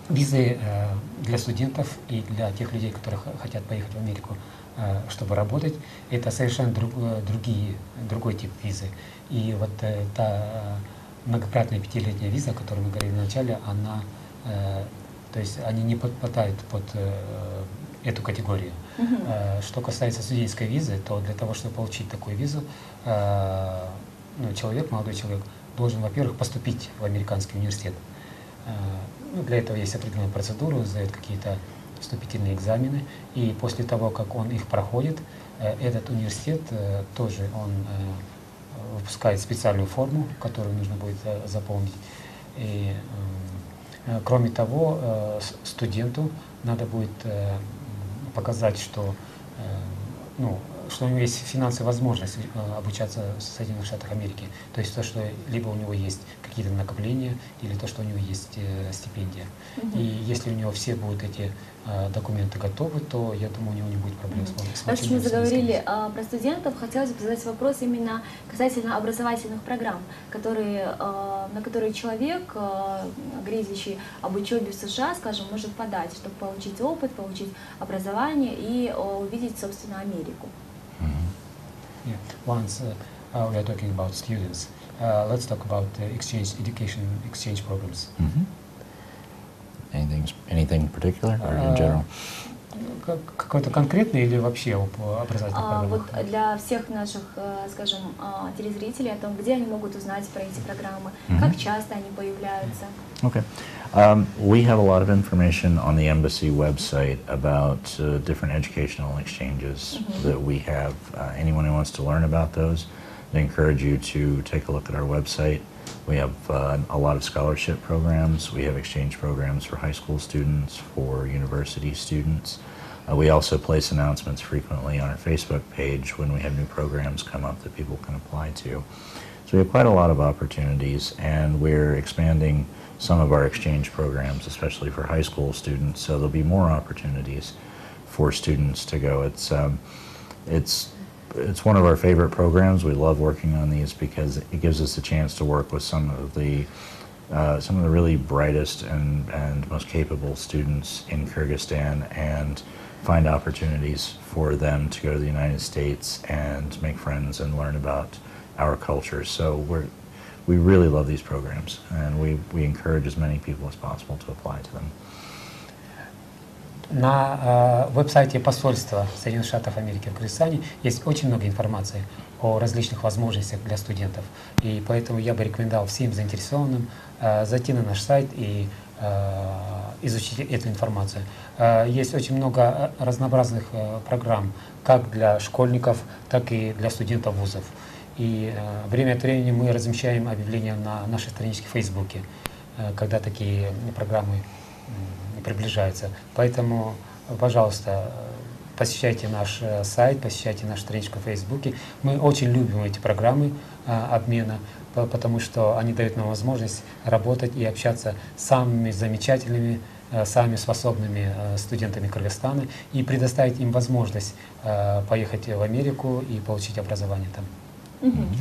B: Визы для студентов и для тех людей, которые хотят поехать в Америку, чтобы работать, это совершенно другой тип визы. И вот та многократная 5-летняя виза, о которой мы говорили в начале, она, то есть они не подпадают под эту категорию. Что касается студенческой визы, то для того, чтобы получить такую визу, молодой человек, должен, во-первых, поступить в американский университет. Для этого есть определенная процедура, он сдает какие-то вступительные экзамены, и после того, как он их проходит, этот университет тоже выпускает специальную форму, которую нужно будет заполнить. И, кроме того, студенту надо будет показать, что у него есть финансовая возможность обучаться в Соединенных Штатах Америки. То есть то, что либо у него есть какие-то накопления, или то, что у него есть стипендия. И если у него все будут эти документы готовы, то, я думаю, у него не будет проблем с получением.
A: Раз мы заговорили про студентов, хотелось бы задать вопрос именно касательно образовательных программ, на которые человек, грезящий об учебе в США, скажем, может подать, чтобы получить опыт, получить образование и увидеть, собственно, Америку.
B: Yeah. Once we are talking about students, let's talk about education exchange programs.
D: Anything particular or in general?
B: Какой-то конкретный или вообще образовательный программ?
A: Вот для всех наших, скажем, телезрителей о том, где они могут узнать про эти программы, как часто они появляются.
D: Okay. We have a lot of information on the embassy website about different educational exchanges that we have. Anyone who wants to learn about those, I encourage you to take a look at our website. We have a lot of scholarship programs. We have exchange programs for high school students, for university students. We also place announcements frequently on our Facebook page when we have new programs come up that people can apply to. So we have quite a lot of opportunities, and we're expanding some of our exchange programs, especially for high school students, so there'll be more opportunities for students to go. It's one of our favorite programs. We love working on these because it gives us a chance to work with some of the really brightest and most capable students in Kyrgyzstan and find opportunities for them to go to the United States and make friends and learn about our culture. So we really love these programs, and we encourage as many people as possible to apply to them.
B: На веб-сайте посольства Соединенных Штатов Америки в Кыргызстане есть очень много информации о различных возможностях для студентов. И поэтому я бы рекомендовал всем заинтересованным зайти на наш сайт и изучить эту информацию. Есть очень много разнообразных программ, как для школьников, так и для студентов вузов. И время от времени мы размещаем объявления на нашей страничке в Фейсбуке, когда такие программы приближаются. Поэтому, пожалуйста, посещайте наш сайт, посещайте нашу страничку в Фейсбуке. Мы очень любим эти программы обмена, потому что они дают нам возможность работать и общаться с самыми замечательными, самыми способными студентами Кыргызстана и предоставить им возможность поехать в Америку и получить образование там.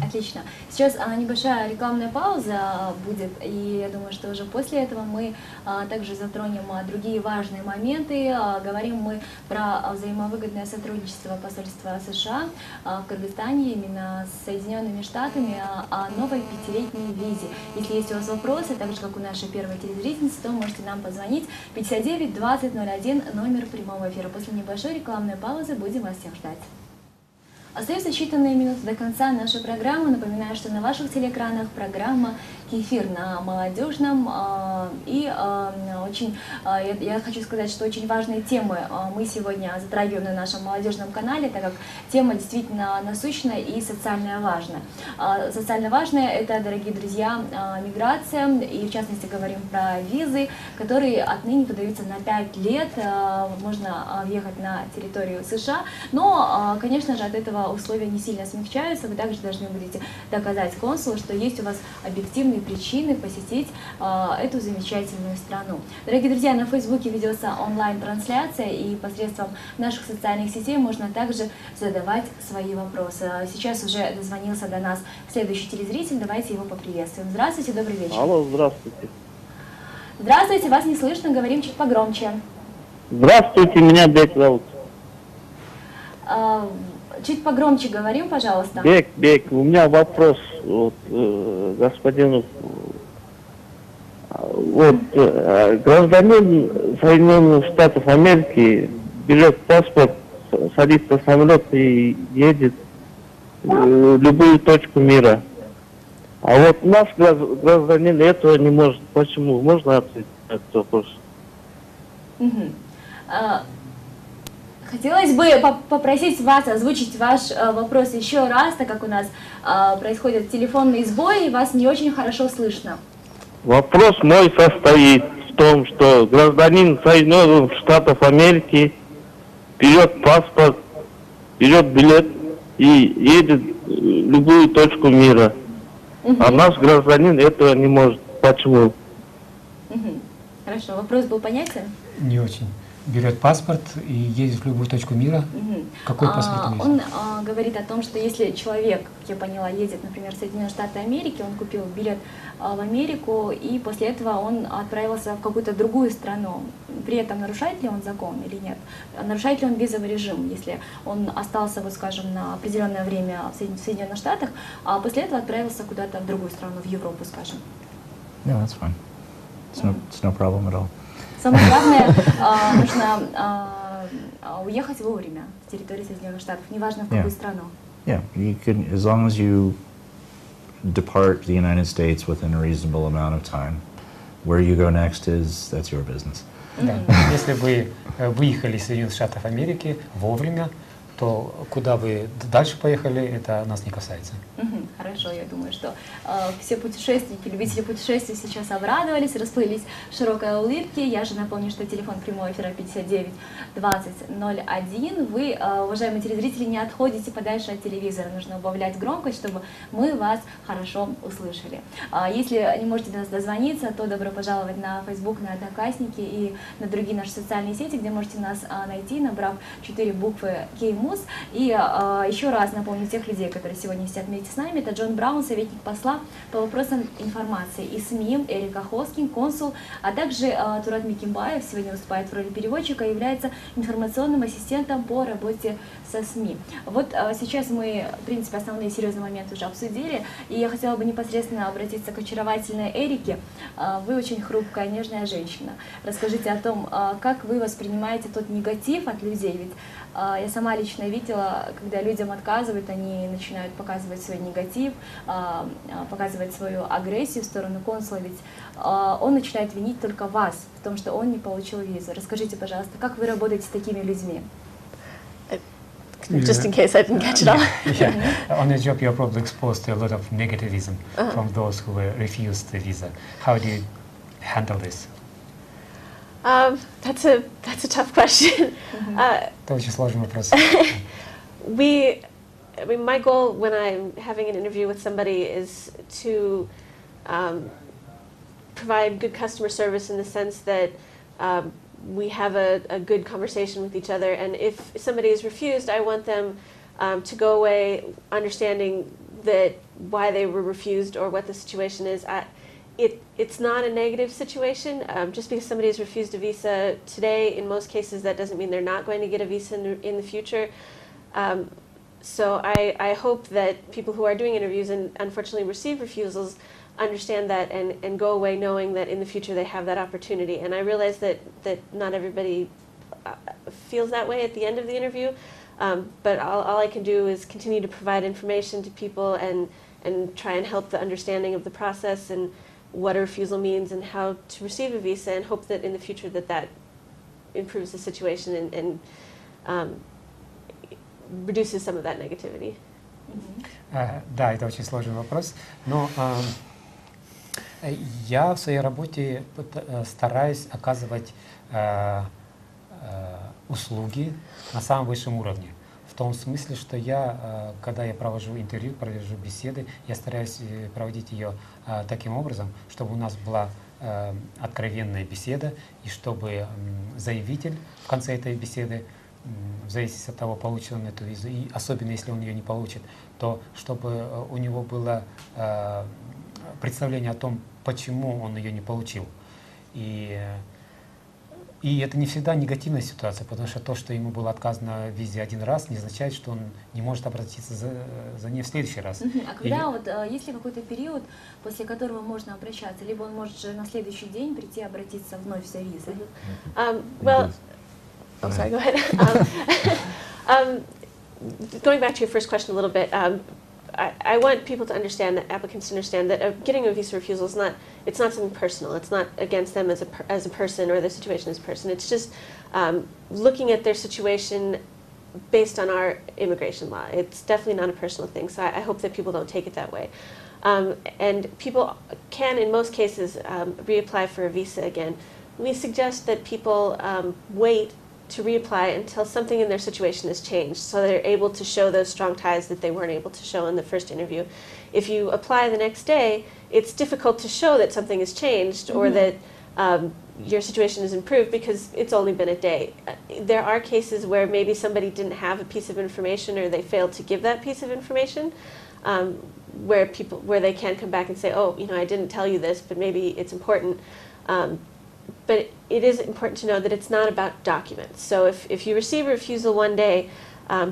A: Отлично. Сейчас небольшая рекламная пауза будет, и я думаю, что уже после этого мы также затронем другие важные моменты. Говорим мы про взаимовыгодное сотрудничество посольства США в Кыргызстане именно с Соединенными Штатами о новой 5-летней визе. Если есть у вас вопросы, так же как у нашей первой телезрительницы, то можете нам позвонить 59 20 01, номер прямого эфира. После небольшой рекламной паузы будем вас всех ждать. Остаются считанные минуты до конца нашей программы. Напоминаю, что на ваших телеэкранах программа «Кефир» на молодежном. Я хочу сказать, что очень важные темы мы сегодня затрагиваем на нашем молодежном канале, так как тема действительно насущная и социально важная. Социально важная — это, дорогие друзья, миграция, и в частности говорим про визы, которые отныне выдаются на 5 лет. Можно въехать на территорию США, но, конечно же, от этого условия не сильно смягчаются. Вы также должны будете доказать консулу, что есть у вас объективные причины посетить эту замечательную страну. Дорогие друзья, на Фейсбуке ведется онлайн-трансляция, и посредством наших социальных сетей можно также задавать свои вопросы. Сейчас уже дозвонился до нас следующий телезритель, давайте его поприветствуем. Здравствуйте, добрый вечер.
O: Алло, здравствуйте.
A: Здравствуйте, вас не слышно, говорим чуть погромче.
O: Здравствуйте, меня Бек зовут.
A: Чуть погромче говорим, пожалуйста.
O: Бек, у меня вопрос господину. Гражданин Соединенных Штатов Америки берет паспорт, садится в самолет и едет в любую точку мира. А вот наш гражданин этого не может. Почему? Можно ответить на этот вопрос?
A: Хотелось бы попросить вас озвучить ваш вопрос еще раз, так как у нас происходит телефонный сбой и вас не очень хорошо слышно.
O: Вопрос мой состоит в том, что гражданин Соединенных Штатов Америки берет паспорт, берет билет и едет в любую точку мира. А наш гражданин этого не может. Почему?
A: Хорошо, вопрос был понятен?
B: Не очень. Берет паспорт и едет в любую точку мира. Какой паспорт он
A: ездит? Он говорит о том, что если человек, как я поняла, едет, например, в Соединенные Штаты Америки, он купил билет в Америку, и после этого он отправился в какую-то другую страну. При этом нарушает ли он закон или нет? Нарушает ли он визовый режим, если он остался, вот скажем, на определенное время в Соединенных Штатах, а после этого отправился куда-то в другую страну, в Европу, скажем?
D: No, that's fine. It's no problem at all.
A: Самое главное, нужно уехать вовремя с территории Соединенных Штатов, неважно в какую страну.
D: Yeah, you can, as long as you depart the United States within a reasonable amount of time. Where you go next that's your business.
B: Да. Если вы выехали из Соединенных Штатов Америки вовремя, то куда вы дальше поехали, это нас не касается.
A: Хорошо, я думаю, что все путешественники, любители путешествий сейчас обрадовались, расплылись в широкой улыбке. Я же напомню, что телефон прямого эфира 59 20 01. Вы, уважаемые телезрители, не отходите подальше от телевизора. Нужно убавлять громкость, чтобы мы вас хорошо услышали. Если не можете до нас дозвониться, то добро пожаловать на Facebook, на Одноклассники и на другие наши социальные сети, где можете нас найти, набрав 4 буквы KMUS. И еще раз напомню тех людей, которые сегодня сидят вместе с нами. Это Джон Браун, советник посла по вопросам информации и СМИ, Эрика Хоскин, консул, а также Турат Микимбаев, сегодня выступает в роли переводчика, является информационным ассистентом по работе со СМИ. Вот сейчас мы, в принципе, основные серьезные моменты уже обсудили, и я хотела бы непосредственно обратиться к очаровательной Эрике. Вы очень хрупкая, нежная женщина. Расскажите о том, как вы воспринимаете тот негатив от людей, ведь я сама лично видела, когда людям отказывают, они начинают показывать свой негатив, показывать свою агрессию в сторону консула, ведь он начинает винить только вас в том, что он не получил визу. Расскажите, пожалуйста, как вы работаете с такими людьми?
C: Just in case I didn't catch it all.
B: On your job, you're probably exposed to a lot of negativism from those who were refused the visa. How do you handle this?
C: That's a tough question.
B: Это очень сложный вопрос.
C: My goal when I'm having an interview with somebody is to provide good customer service in the sense that we have a good conversation with each other. And if somebody is refused, I want them to go away understanding that why they were refused or what the situation is. It's not a negative situation. Just because somebody is refused a visa today, in most cases, that doesn't mean they're not going to get a visa in the future. So I hope that people who are doing interviews and unfortunately receive refusals understand that and go away knowing that in the future they have that opportunity. And I realize that not everybody feels that way at the end of the interview, but all I can do is continue to provide information to people and try and help the understanding of the process and what a refusal means and how to receive a visa, and hope that in the future that improves the situation and reduces some of that negativity.
B: Да, это очень сложный вопрос, но я в своей работе стараюсь оказывать услуги на самом высшем уровне. В том смысле, что я, когда я провожу интервью, провожу беседы, я стараюсь проводить ее таким образом, чтобы у нас была откровенная беседа, и чтобы заявитель в конце этой беседы, в зависимости от того, получит он эту визу, и особенно если он ее не получит, то чтобы у него было представление о том, почему он ее не получил. И это не всегда негативная ситуация, потому что то, что ему было отказано в визе один раз, не означает, что он не может обратиться за ней в следующий раз.
A: А когда есть ли какой-то период, после которого можно обращаться, либо он может же на следующий день прийти и обратиться вновь за визой?
C: Well, I'm sorry, go ahead. Going back to your first question a little bit, I want people to understand, that applicants to understand that getting a visa refusal is not something personal. It's not against them as a person or their situation as a person. It's just looking at their situation based on our immigration law. It's definitely not a personal thing, so I hope that people don't take it that way. And people can, in most cases, reapply for a visa again. We suggest that people wait to reapply until something in their situation has changed, so they're able to show those strong ties that they weren't able to show in the first interview. If you apply the next day, it's difficult to show that something has changed or that your situation has improved because it's only been a day. There are cases where maybe somebody didn't have a piece of information or they failed to give that piece of information, where they can come back and say, oh, I didn't tell you this, but maybe it's important. But it is important to know that it's not about documents. So if you receive a refusal one day,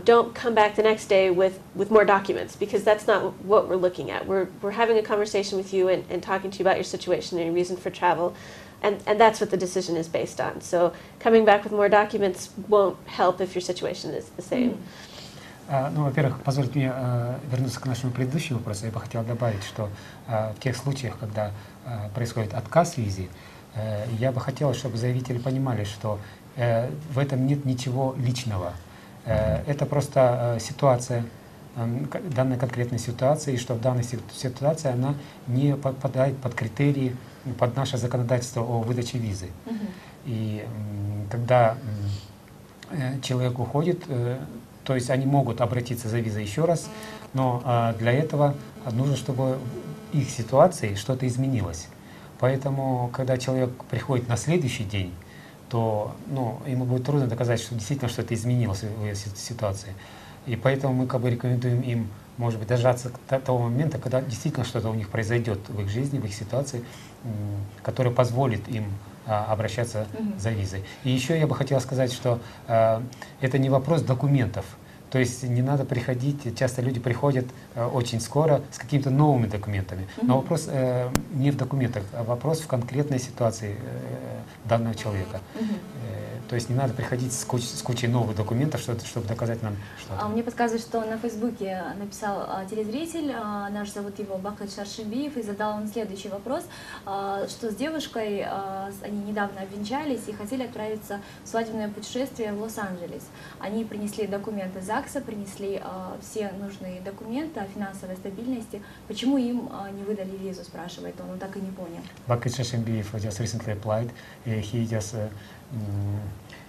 C: don't come back the next day with more documents, because that's not what we're looking at. We're having a conversation with you and talking to you about your situation and your reason for travel, and that's what the decision is based on. So coming back with more documents won't help if your situation is the same.
B: Ну, во-первых, позвольте мне вернуться к нашему предыдущему вопросу. Я бы хотел добавить, что в тех случаях, когда происходит отказ в визе, я бы хотел, чтобы заявители понимали, что в этом нет ничего личного. Это просто ситуация, данная конкретная ситуация, и что в данной ситуации она не подпадает под критерии, под наше законодательство о выдаче визы. И когда человек уходит, то есть они могут обратиться за визой еще раз, но для этого нужно, чтобы в их ситуации что-то изменилось. Поэтому, когда человек приходит на следующий день, то ему будет трудно доказать, что действительно что-то изменилось в этой ситуации. И поэтому мы как бы рекомендуем им, может быть, дождаться того момента, когда действительно что-то у них произойдет в их жизни, в их ситуации, которое позволит им обращаться за визой. И еще я бы хотел сказать, что это не вопрос документов. То есть не надо приходить, часто люди приходят очень скоро с какими-то новыми документами. Но вопрос не в документах, а вопрос в конкретной ситуации данного человека. То есть не надо приходить с кучей новых документов, чтобы доказать нам что-то.
A: Мне подсказывают, что на Фейсбуке написал телезритель, наш зовут его Бакыт Шаршибиев, и задал он следующий вопрос, что с девушкой они недавно обвенчались и хотели отправиться в свадебное путешествие в Лос-Анджелес. Они принесли документы ЗАГСа, принесли все нужные документы о финансовой стабильности. Почему им не выдали визу, спрашивает он так и не понял.
B: Бакыт Шаршибиев just recently applied. He just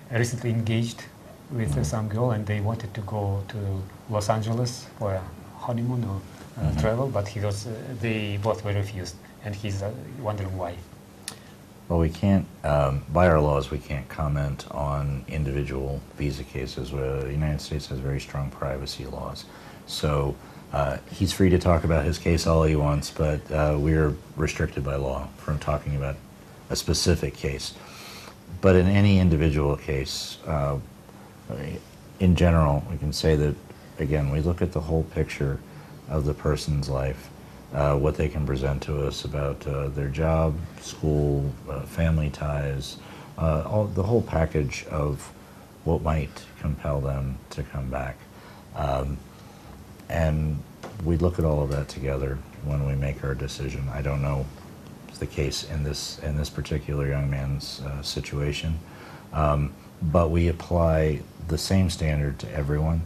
B: recently engaged with some girl, and they wanted to go to Los Angeles for a honeymoon or travel, but they both were refused, and he's wondering why.
D: Well, we can't, by our laws, we can't comment on individual visa cases. The United States has very strong privacy laws. So he's free to talk about his case all he wants, but we're restricted by law from talking about a specific case. But in any individual case, in general, we can say that, again, we look at the whole picture of the person's life, what they can present to us about their job, school, family ties, the whole package of what might compel them to come back. And we look at all of that together when we make our decision. I don't know the case in this particular young man's situation, but we apply the same standard to everyone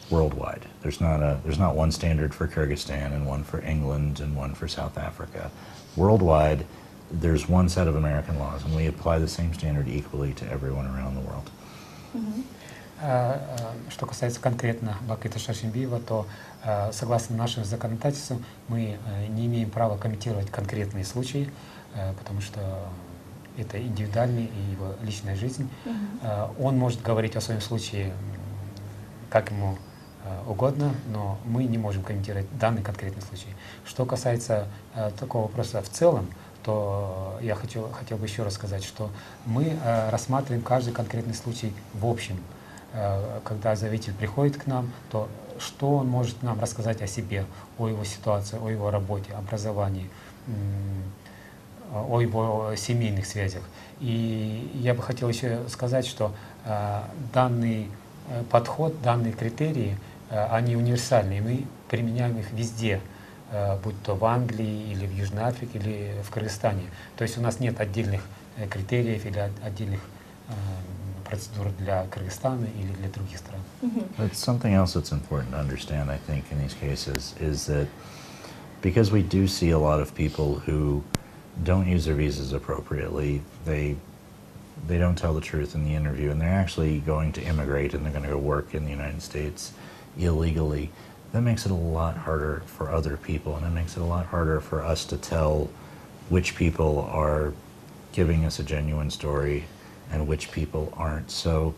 D: worldwide. There's not one standard for Kyrgyzstan and one for England and one for South Africa. Worldwide, there's one set of American laws, and we apply the same standard equally to everyone around the world.
B: Что касается конкретно Бакыта Шаршибиева, то согласно нашему законодательству мы не имеем права комментировать конкретные случаи, потому что это индивидуальный и его личная жизнь. Он может говорить о своем случае как ему угодно, но мы не можем комментировать данный конкретный случай. Что касается такого вопроса в целом, то я хотел бы еще раз сказать, что мы рассматриваем каждый конкретный случай в общем. Когда заявитель приходит к нам, то что он может нам рассказать о себе, о его ситуации, о его работе, образовании, о его семейных связях. И я бы хотел еще сказать, что данный подход, данные критерии, они универсальные, мы применяем их везде, будь то в Англии, или в Южной Африке, или в Кыргызстане. То есть у нас нет отдельных критериев или отдельных процедур для Кыргызстана или для других стран.
D: But something else that's important to understand, I think, in these cases is that because we do see a lot of people who don't use their visas appropriately, they don't tell the truth in the interview, and they're actually going to immigrate and they're going to go work in the United States illegally. That makes it a lot harder for other people, and it makes it a lot harder for us to tell which people are giving us a genuine story and which people aren't. So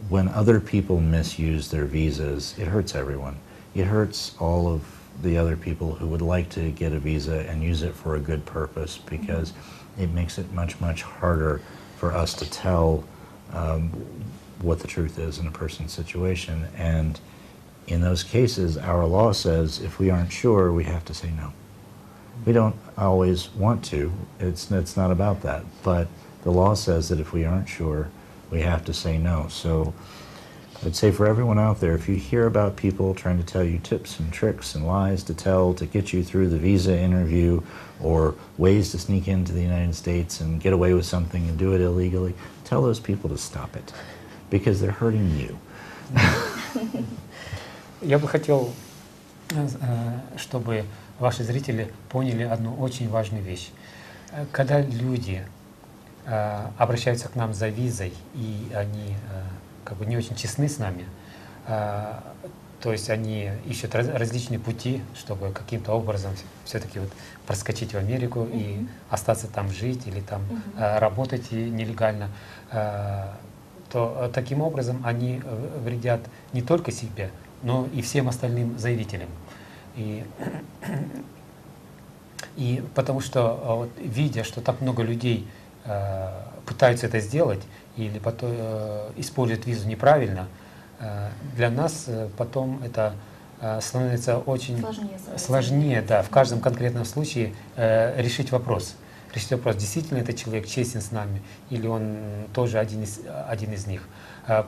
D: when other people misuse their visas, it hurts everyone. It hurts all of the other people who would like to get a visa and use it for a good purpose, because it makes it much, much harder for us to tell what the truth is in a person's situation. And in those cases, our law says if we aren't sure, we have to say no. We don't always want to. It's not about that. But the law says that if we aren't sure, we have to say no. So I'd say for everyone out there, if you hear about people trying to tell you tips and tricks and lies to tell to get you through the visa interview, or ways to sneak into the United States and get away with something and do it illegally, tell those people to stop it, because they're hurting you.
B: Я бы хотел, чтобы ваши зрители поняли одну очень важную вещь. Когда люди обращаются к нам за визой, и они как бы не очень честны с нами, то есть они ищут различные пути, чтобы каким-то образом все-таки вот проскочить в Америку и остаться там жить или там работать нелегально, то таким образом они вредят не только себе, но и всем остальным заявителям. И потому что, вот, видя, что так много людей пытаются это сделать или используют визу неправильно, для нас потом это становится очень сложнее, да, в каждом конкретном случае решить вопрос. Действительно этот человек честен с нами, или он тоже один из них.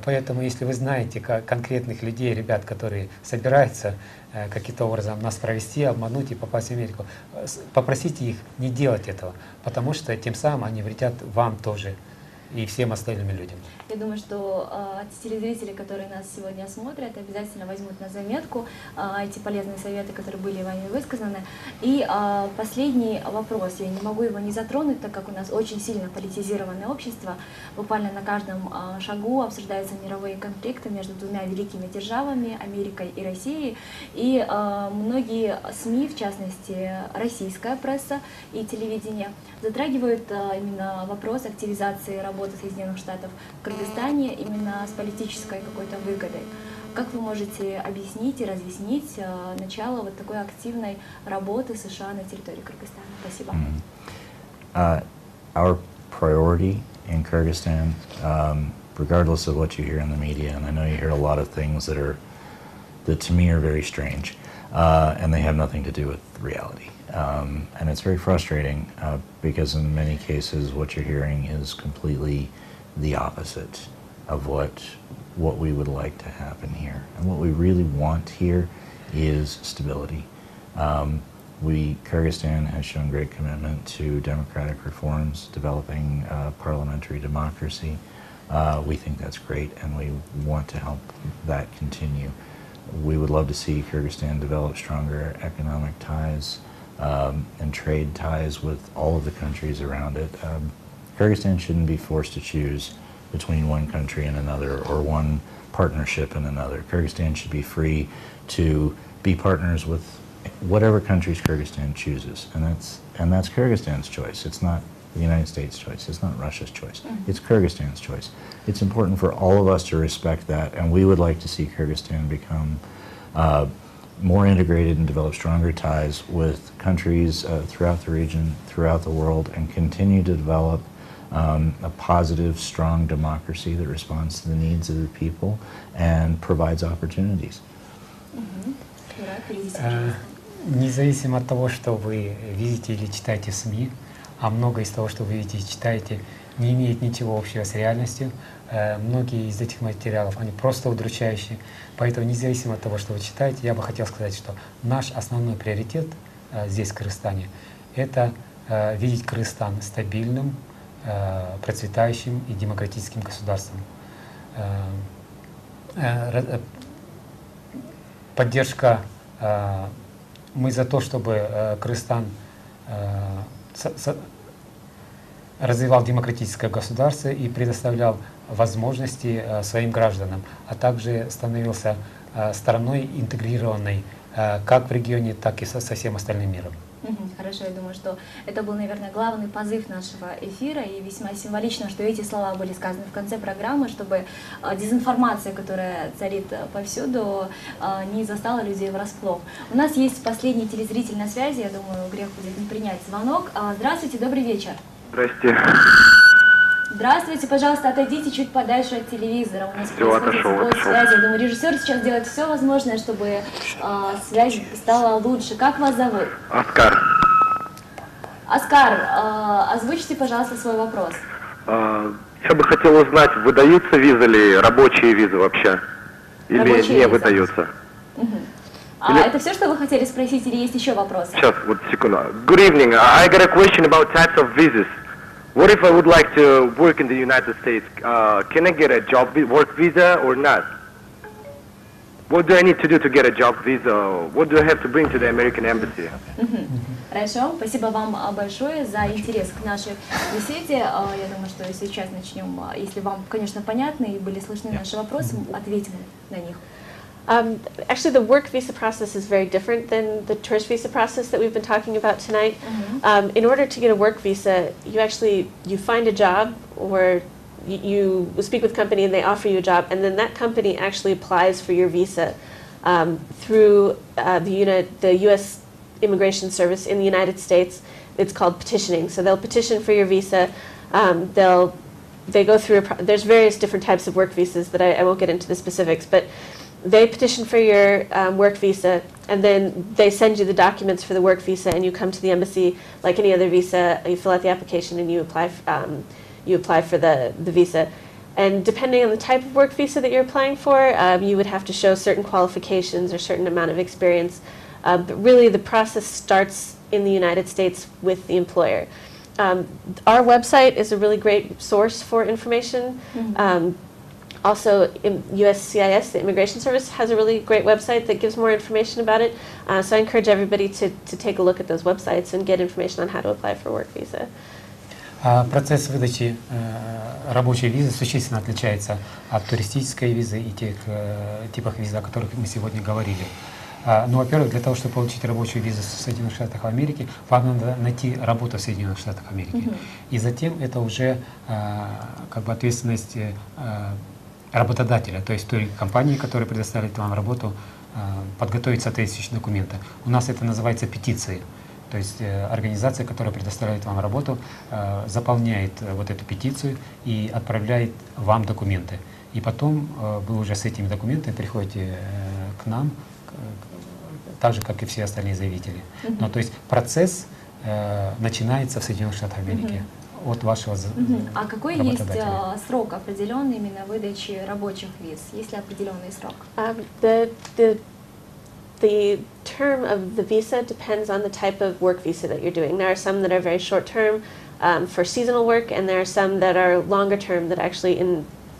B: Поэтому, если вы знаете конкретных людей, ребят, которые собираются каким-то образом нас провести, обмануть и попасть в Америку, попросите их не делать этого, потому что тем самым они вредят вам тоже и всем остальным людям.
A: Я думаю, что телезрители, которые нас сегодня смотрят, обязательно возьмут на заметку эти полезные советы, которые были вами высказаны. И последний вопрос, я не могу его не затронуть, так как у нас очень сильно политизированное общество. Буквально на каждом шагу обсуждаются мировые конфликты между двумя великими державами, Америкой и Россией. И многие СМИ, в частности российская пресса и телевидение, затрагивают именно вопрос активизации работы Соединенных Штатов в Кыргызстане именно с политической какой-то выгодой. Как вы можете объяснить и разъяснить начало вот такой активной работы США на территории Кыргызстана? Спасибо.
D: Our priority in Kyrgyzstan, regardless of what you hear in the media, and I know you hear a lot of things that to me are very strange, and they have nothing to do with reality. And it's very frustrating because in many cases what you're hearing is completely the opposite of what we would like to happen here. And what we really want here is stability. Kyrgyzstan has shown great commitment to democratic reforms, developing parliamentary democracy. We think that's great, and we want to help that continue. We would love to see Kyrgyzstan develop stronger economic ties and trade ties with all of the countries around it. Kyrgyzstan shouldn't be forced to choose between one country and another or one partnership and another. Kyrgyzstan should be free to be partners with whatever countries Kyrgyzstan chooses, and that's Kyrgyzstan's choice. It's not the United States' choice. It's not Russia's choice. It's Kyrgyzstan's choice. It's important for all of us to respect that, and we would like to see Kyrgyzstan become more integrated and develop stronger ties with countries throughout the region, throughout the world, and continue to develop a positive, strong democracy that responds to the needs of the people and provides opportunities.
B: Независимо от того, что вы видите или читаете в СМИ, а многое из того, что вы видите и читаете, не имеет ничего общего с реальностью. Многие из этих материалов, они просто удручающие. Поэтому, независимо от того, что вы читаете, я бы хотел сказать, что наш основной приоритет здесь, в Кыргызстане, это видеть Кыргызстан стабильным, процветающим и демократическим государством. Поддержка, мы за то, чтобы Кыргызстан развивал демократическое государство и предоставлял возможности своим гражданам, а также становился стороной интегрированной как в регионе, так и со всем остальным миром.
A: Хорошо, я думаю, что это был, наверное, главный позыв нашего эфира, и весьма символично, что эти слова были сказаны в конце программы, чтобы дезинформация, которая царит повсюду, не застала людей врасплох. У нас есть последний телезритель на связи, я думаю, грех будет не принять звонок. Здравствуйте, добрый вечер.
P: Здрасте.
A: Здравствуйте, пожалуйста, отойдите чуть подальше от телевизора. У нас происходит сбой связи. Я думаю, режиссер сейчас делает все возможное, чтобы связь стала лучше. Как вас зовут?
P: Оскар.
A: Оскар, озвучьте, пожалуйста, свой вопрос.
P: Я бы хотел узнать, выдаются визы ли, рабочие визы вообще? Или
A: Рабочие
P: не
A: визы.
P: выдаются?
A: Это все, что вы хотели спросить, или есть еще вопросы?
P: Сейчас, вот секунду. Good evening. I got a question about types of visas. What if I would like to work in the United States? Can I get a job work visa or not? what do I need to do to get a job visa? What do I have to bring to the American embassy?
A: Хорошо, спасибо вам большое за интерес к нашей беседе. Я думаю, что сейчас начнем, если вам, конечно, понятны и были слышны наши вопросы, ответим на них.
C: Actually, the work visa process is very different than the tourist visa process that we've been talking about tonight. In order to get a work visa, you find a job, or you speak with a company and they offer you a job, and then that company actually applies for your visa through the U.S. Immigration Service in the United States. It's called petitioning. So they'll petition for your visa. They go through, there's various different types of work visas that I won't get into the specifics, but they petition for your work visa, and then they send you the documents for the work visa, and you come to the embassy like any other visa. You fill out the application and you apply for the visa. And depending on the type of work visa that you're applying for, you would have to show certain qualifications or certain amount of experience. But really, the process starts in the United States with the employer. Our website is a really great source for information. Also, USCIS, the Immigration Service, has a really great website that gives more information about it. So I encourage everybody to take a look at those websites and get information on how to apply for work visa.
B: Процесс выдачи рабочей визы существенно отличается от туристической визы и тех типах виз, о которых мы сегодня говорили. Ну, во-первых, для того, чтобы получить рабочую визу в Соединенных Штатах Америки, вам надо найти работу в Соединенных Штатах Америки. И затем это уже как бы ответственность работодателя, то есть той компании, которая предоставит вам работу, подготовить соответствующие документы. У нас это называется петицией. То есть организация, которая предоставляет вам работу, заполняет вот эту петицию и отправляет вам документы. И потом вы уже с этими документами приходите к нам, так же, как и все остальные заявители. Но то есть процесс начинается в Соединенных Штатах Америки от вашего работодателя.
A: А какой есть срок определенный именно выдачи рабочих виз? Есть ли определенный срок?
C: The term of the visa depends on the type of work visa that you're doing. There are some that are very short term for seasonal work, and there are some that are longer term that actually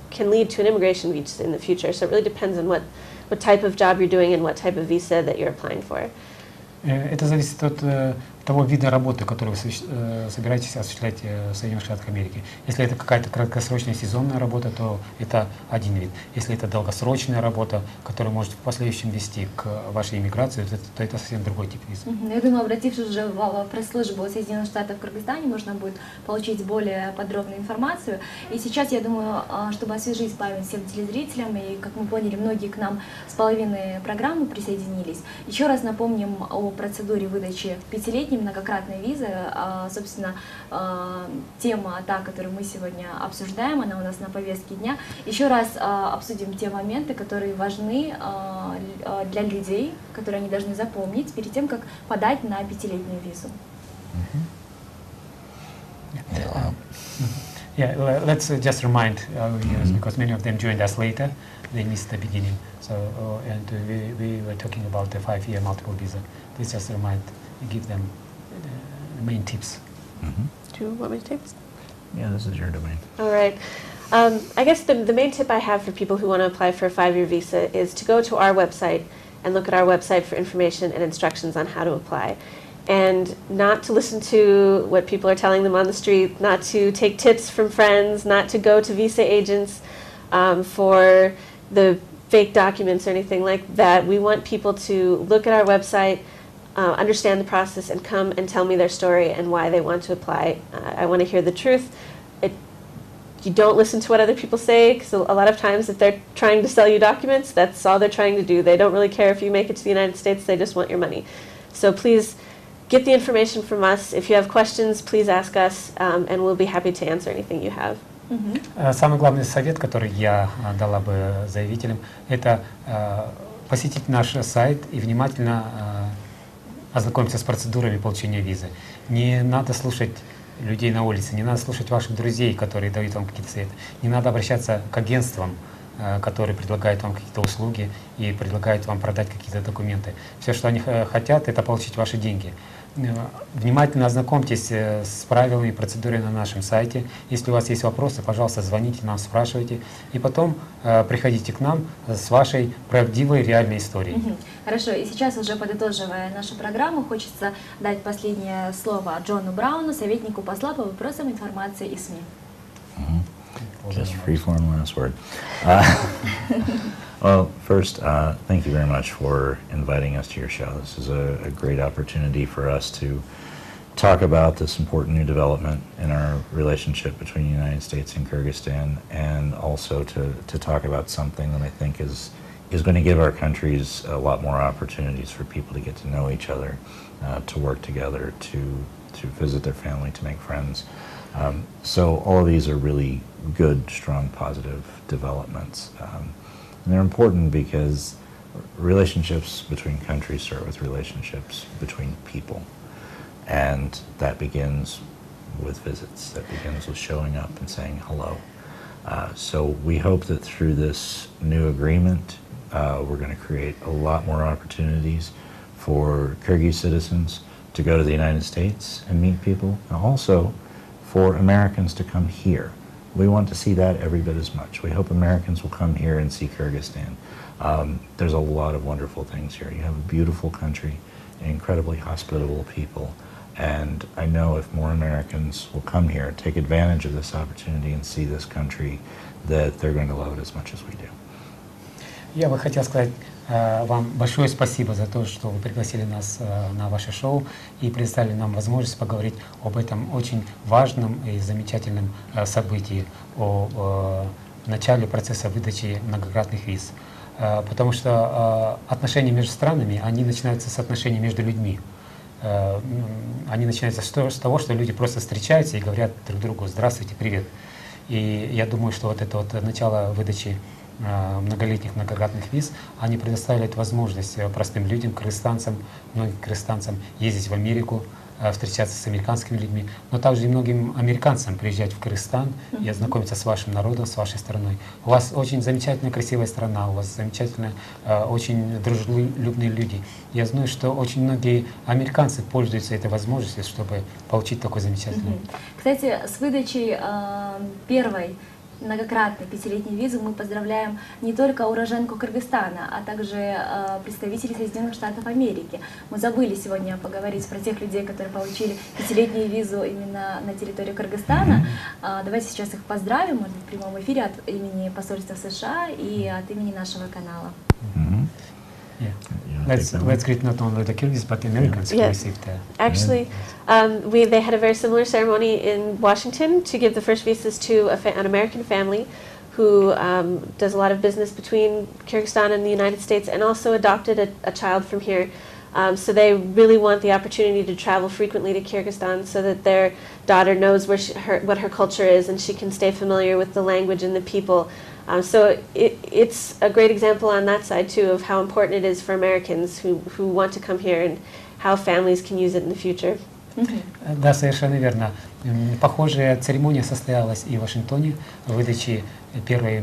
C: can lead to an immigration visa in the future. So it really depends on what type of job you're doing and what type of visa that you're applying for.
B: Это зависит от того вида работы, которую вы собираетесь осуществлять в Соединенных Штатах Америки. Если это какая-то краткосрочная сезонная работа, то это один вид. Если это долгосрочная работа, которая может в последующем вести к вашей иммиграции, то это совсем другой тип визы.
A: Я думаю, обратившись уже в пресс-службу Соединенных Штатов в Кыргызстане, можно будет получить более подробную информацию. И сейчас, я думаю, чтобы освежить память всем телезрителям, и, как мы поняли, многие к нам с половины программы присоединились, еще раз напомним о процедуре выдачи 5-летней многократной визы. Собственно, тема, та, которую мы сегодня обсуждаем, она у нас на повестке дня. Еще раз обсудим те моменты, которые важны для людей, которые они должны запомнить перед тем, как подать на 5-летнюю визу.
B: Yeah, let's just remind our viewers, because many of them joined us later, they missed the beginning. So, and we were talking about the 5-year multiple visa. Please just remind, give them the main tips.
C: Do you want me to take this?
D: Yeah, this is your domain.
C: All right. I guess the main tip I have for people who want to apply for a 5-year visa is to go to our website and look at our website for information and instructions on how to apply. And not to listen to what people are telling them on the street, not to take tips from friends, not to go to visa agents for the fake documents or anything like that. We want people to look at our website, understand the process, and come and tell me their story and why they want to apply. I want to hear the truth. You don't listen to what other people say, because a lot of times if they're trying to sell you documents, that's all they're trying to do. They don't really care if you make it to the United States, they just want your money. So please get the information from us. If you have questions, please ask us, and we'll be happy to answer anything you have.
B: Самый главный совет, который я дала бы заявителям, это посетить наш сайт и внимательно ознакомиться с процедурами получения визы. Не надо слушать людей на улице, не надо слушать ваших друзей, которые дают вам какие-то советы. Не надо обращаться к агентствам которые предлагают вам какие-то услуги и предлагают вам продать какие-то документы. Все, что они хотят, это получить ваши деньги. Внимательно ознакомьтесь с правилами и процедурой на нашем сайте. Если у вас есть вопросы, пожалуйста, звоните нам, спрашивайте. И потом приходите к нам с вашей правдивой, реальной историей.
A: Хорошо, и сейчас, уже подытоживая нашу программу, хочется дать последнее слово Джону Брауну, советнику посла по вопросам информации и СМИ.
D: Just free-form last word. Well, first, thank you very much for inviting us to your show. This is a great opportunity for us to talk about this important new development in our relationship between the United States and Kyrgyzstan, and also to talk about something that I think is going to give our countries a lot more opportunities for people to get to know each other, to work together, to visit their family, to make friends. So all of these are really good, strong, positive developments. And they're important because relationships between countries start with relationships between people. And that begins with visits. That begins with showing up and saying hello. So we hope that through this new agreement, we're going to create a lot more opportunities for Kyrgyz citizens to go to the United States and meet people, and also for Americans to come here. We want to see that every bit as much. We hope Americans will come here and see Kyrgyzstan. There's a lot of wonderful things here. You have a beautiful country, incredibly hospitable people, and I know if more Americans will come here, take advantage of this opportunity and see this country, that they're going to love it as much as we do.
B: Я бы хотел сказать вам большое спасибо за то, что вы пригласили нас на ваше шоу и предоставили нам возможность поговорить об этом очень важном и замечательном событии, о начале процесса выдачи многократных виз. Потому что отношения между странами, они начинаются с отношений между людьми. Они начинаются с того, что люди просто встречаются и говорят друг другу «здравствуйте, привет». И я думаю, что вот это вот начало выдачи многолетних многократных виз, они предоставляют возможность простым людям, кыргызстанцам, многим кыргызстанцам ездить в Америку, встречаться с американскими людьми, но также и многим американцам приезжать в Кыргызстан и ознакомиться с вашим народом, с вашей страной. У вас очень замечательная, красивая страна, у вас замечательные, очень дружелюбные люди. Я знаю, что очень многие американцы пользуются этой возможностью, чтобы получить такой замечательный.
A: Кстати, с выдачей первой многократной пятилетней визы мы поздравляем не только уроженку Кыргызстана, а также представителей Соединенных Штатов Америки. Мы забыли сегодня поговорить про тех людей, которые получили пятилетнюю визу именно на территории Кыргызстана. Давайте сейчас их поздравим, может быть, в прямом эфире от имени посольства США и от имени нашего канала.
B: Yeah. Let's greet not only the Kyrgyz but the Americans who received that.
C: Actually, they had a very similar ceremony in Washington to give the first visas to an American family who does a lot of business between Kyrgyzstan and the United States, and also adopted a child from here. So they really want the opportunity to travel frequently to Kyrgyzstan so that their daughter knows what her culture is, and she can stay familiar with the language and the people. So it's a great example on that side too of how important it is for Americans who want to come here and how families can use it in the future.
B: Да, совершенно верно. Похожая церемония состоялась и в Вашингтоне, выдачи первой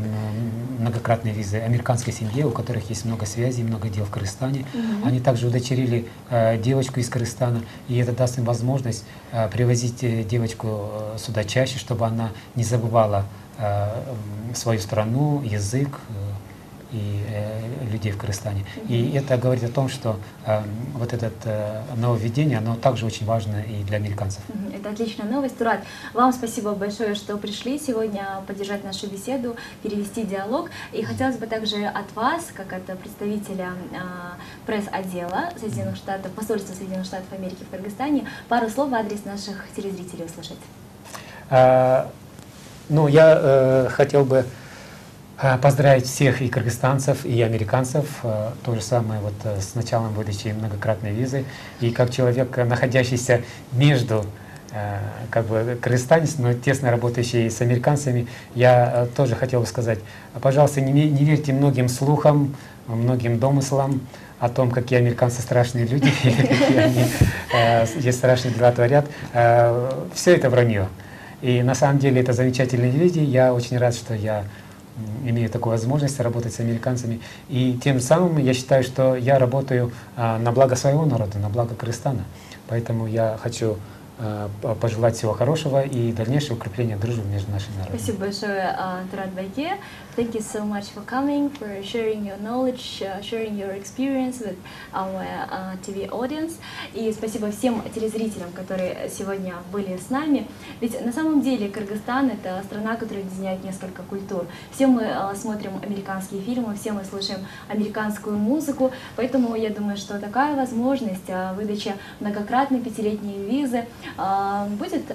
B: многократной визы американской семье, у которых есть много связей, много дел в Кыргызстане. Они также удочерили девочку из Кыргызстана, и это даст им возможность привозить девочку сюда чаще, чтобы она не забывала свою страну, язык и людей в Кыргызстане. И это говорит о том, что вот это нововведение, оно также очень важно и для американцев.
A: Это отличная новость. Турат, вам спасибо большое, что пришли сегодня поддержать нашу беседу, перевести диалог. И хотелось бы также от вас, как от представителя пресс-отдела Соединенных Штатов, посольства Соединенных Штатов Америки в Кыргызстане, пару слов в адрес наших телезрителей услышать.
B: Ну, я хотел бы поздравить всех и кыргызстанцев, и американцев, то же самое вот с началом выдачи многократной визы. И как человек, находящийся между, как бы, кыргызстанец, но тесно работающий с американцами, я тоже хотел бы сказать, пожалуйста, не верьте многим слухам, многим домыслам о том, какие американцы страшные люди, какие они здесь страшные дела творят. Все это вранье. И на самом деле это замечательные люди. Я очень рад, что я имею такую возможность работать с американцами. И тем самым я считаю, что я работаю на благо своего народа, на благо Кыргызстана. Поэтому я хочу пожелать всего хорошего и дальнейшего укрепления дружбы между нашими народами.
A: Спасибо большое, Турат Байке. Thank you so much for coming, for sharing your knowledge, sharing your experience with our TV audience. И спасибо всем телезрителям, которые сегодня были с нами. Ведь на самом деле Кыргызстан — это страна, которая объединяет несколько культур. Все мы смотрим американские фильмы, все мы слушаем американскую музыку. Поэтому я думаю, что такая возможность выдачи многократной 5-летней визы будет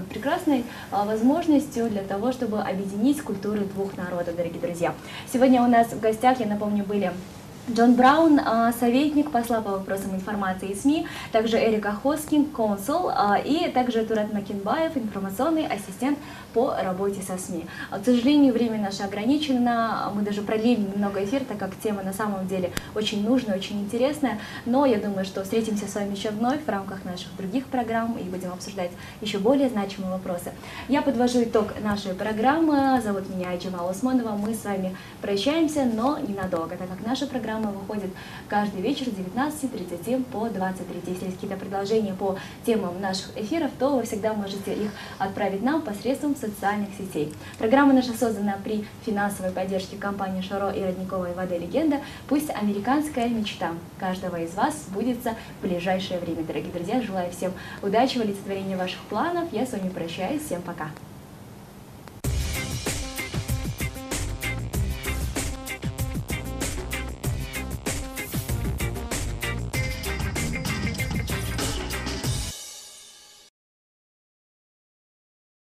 A: прекрасной возможностью для того, чтобы объединить культуры двух народов, дорогие друзья. Сегодня у нас в гостях, я напомню, были Джон Браун, советник посла по вопросам информации и СМИ, также Эрика Хоскин, консул, и также Турат Макинбаев, информационный ассистент по работе со СМИ. К сожалению, время наше ограничено, мы даже продлили немного эфир, так как тема на самом деле очень нужная, очень интересная, но я думаю, что встретимся с вами еще вновь в рамках наших других программ и будем обсуждать еще более значимые вопросы. Я подвожу итог нашей программы, зовут меня Джамала Усманова, мы с вами прощаемся, но ненадолго, так как наша программа выходит каждый вечер с 19:30 по 23. Если есть какие-то предложения по темам наших эфиров, то вы всегда можете их отправить нам посредством социальных сетей. Программа наша создана при финансовой поддержке компании Шаро и родниковой воды «Легенда». Пусть американская мечта каждого из вас сбудется в ближайшее время. Дорогие друзья, желаю всем удачи в олицетворении ваших планов. Я с вами прощаюсь. Всем пока.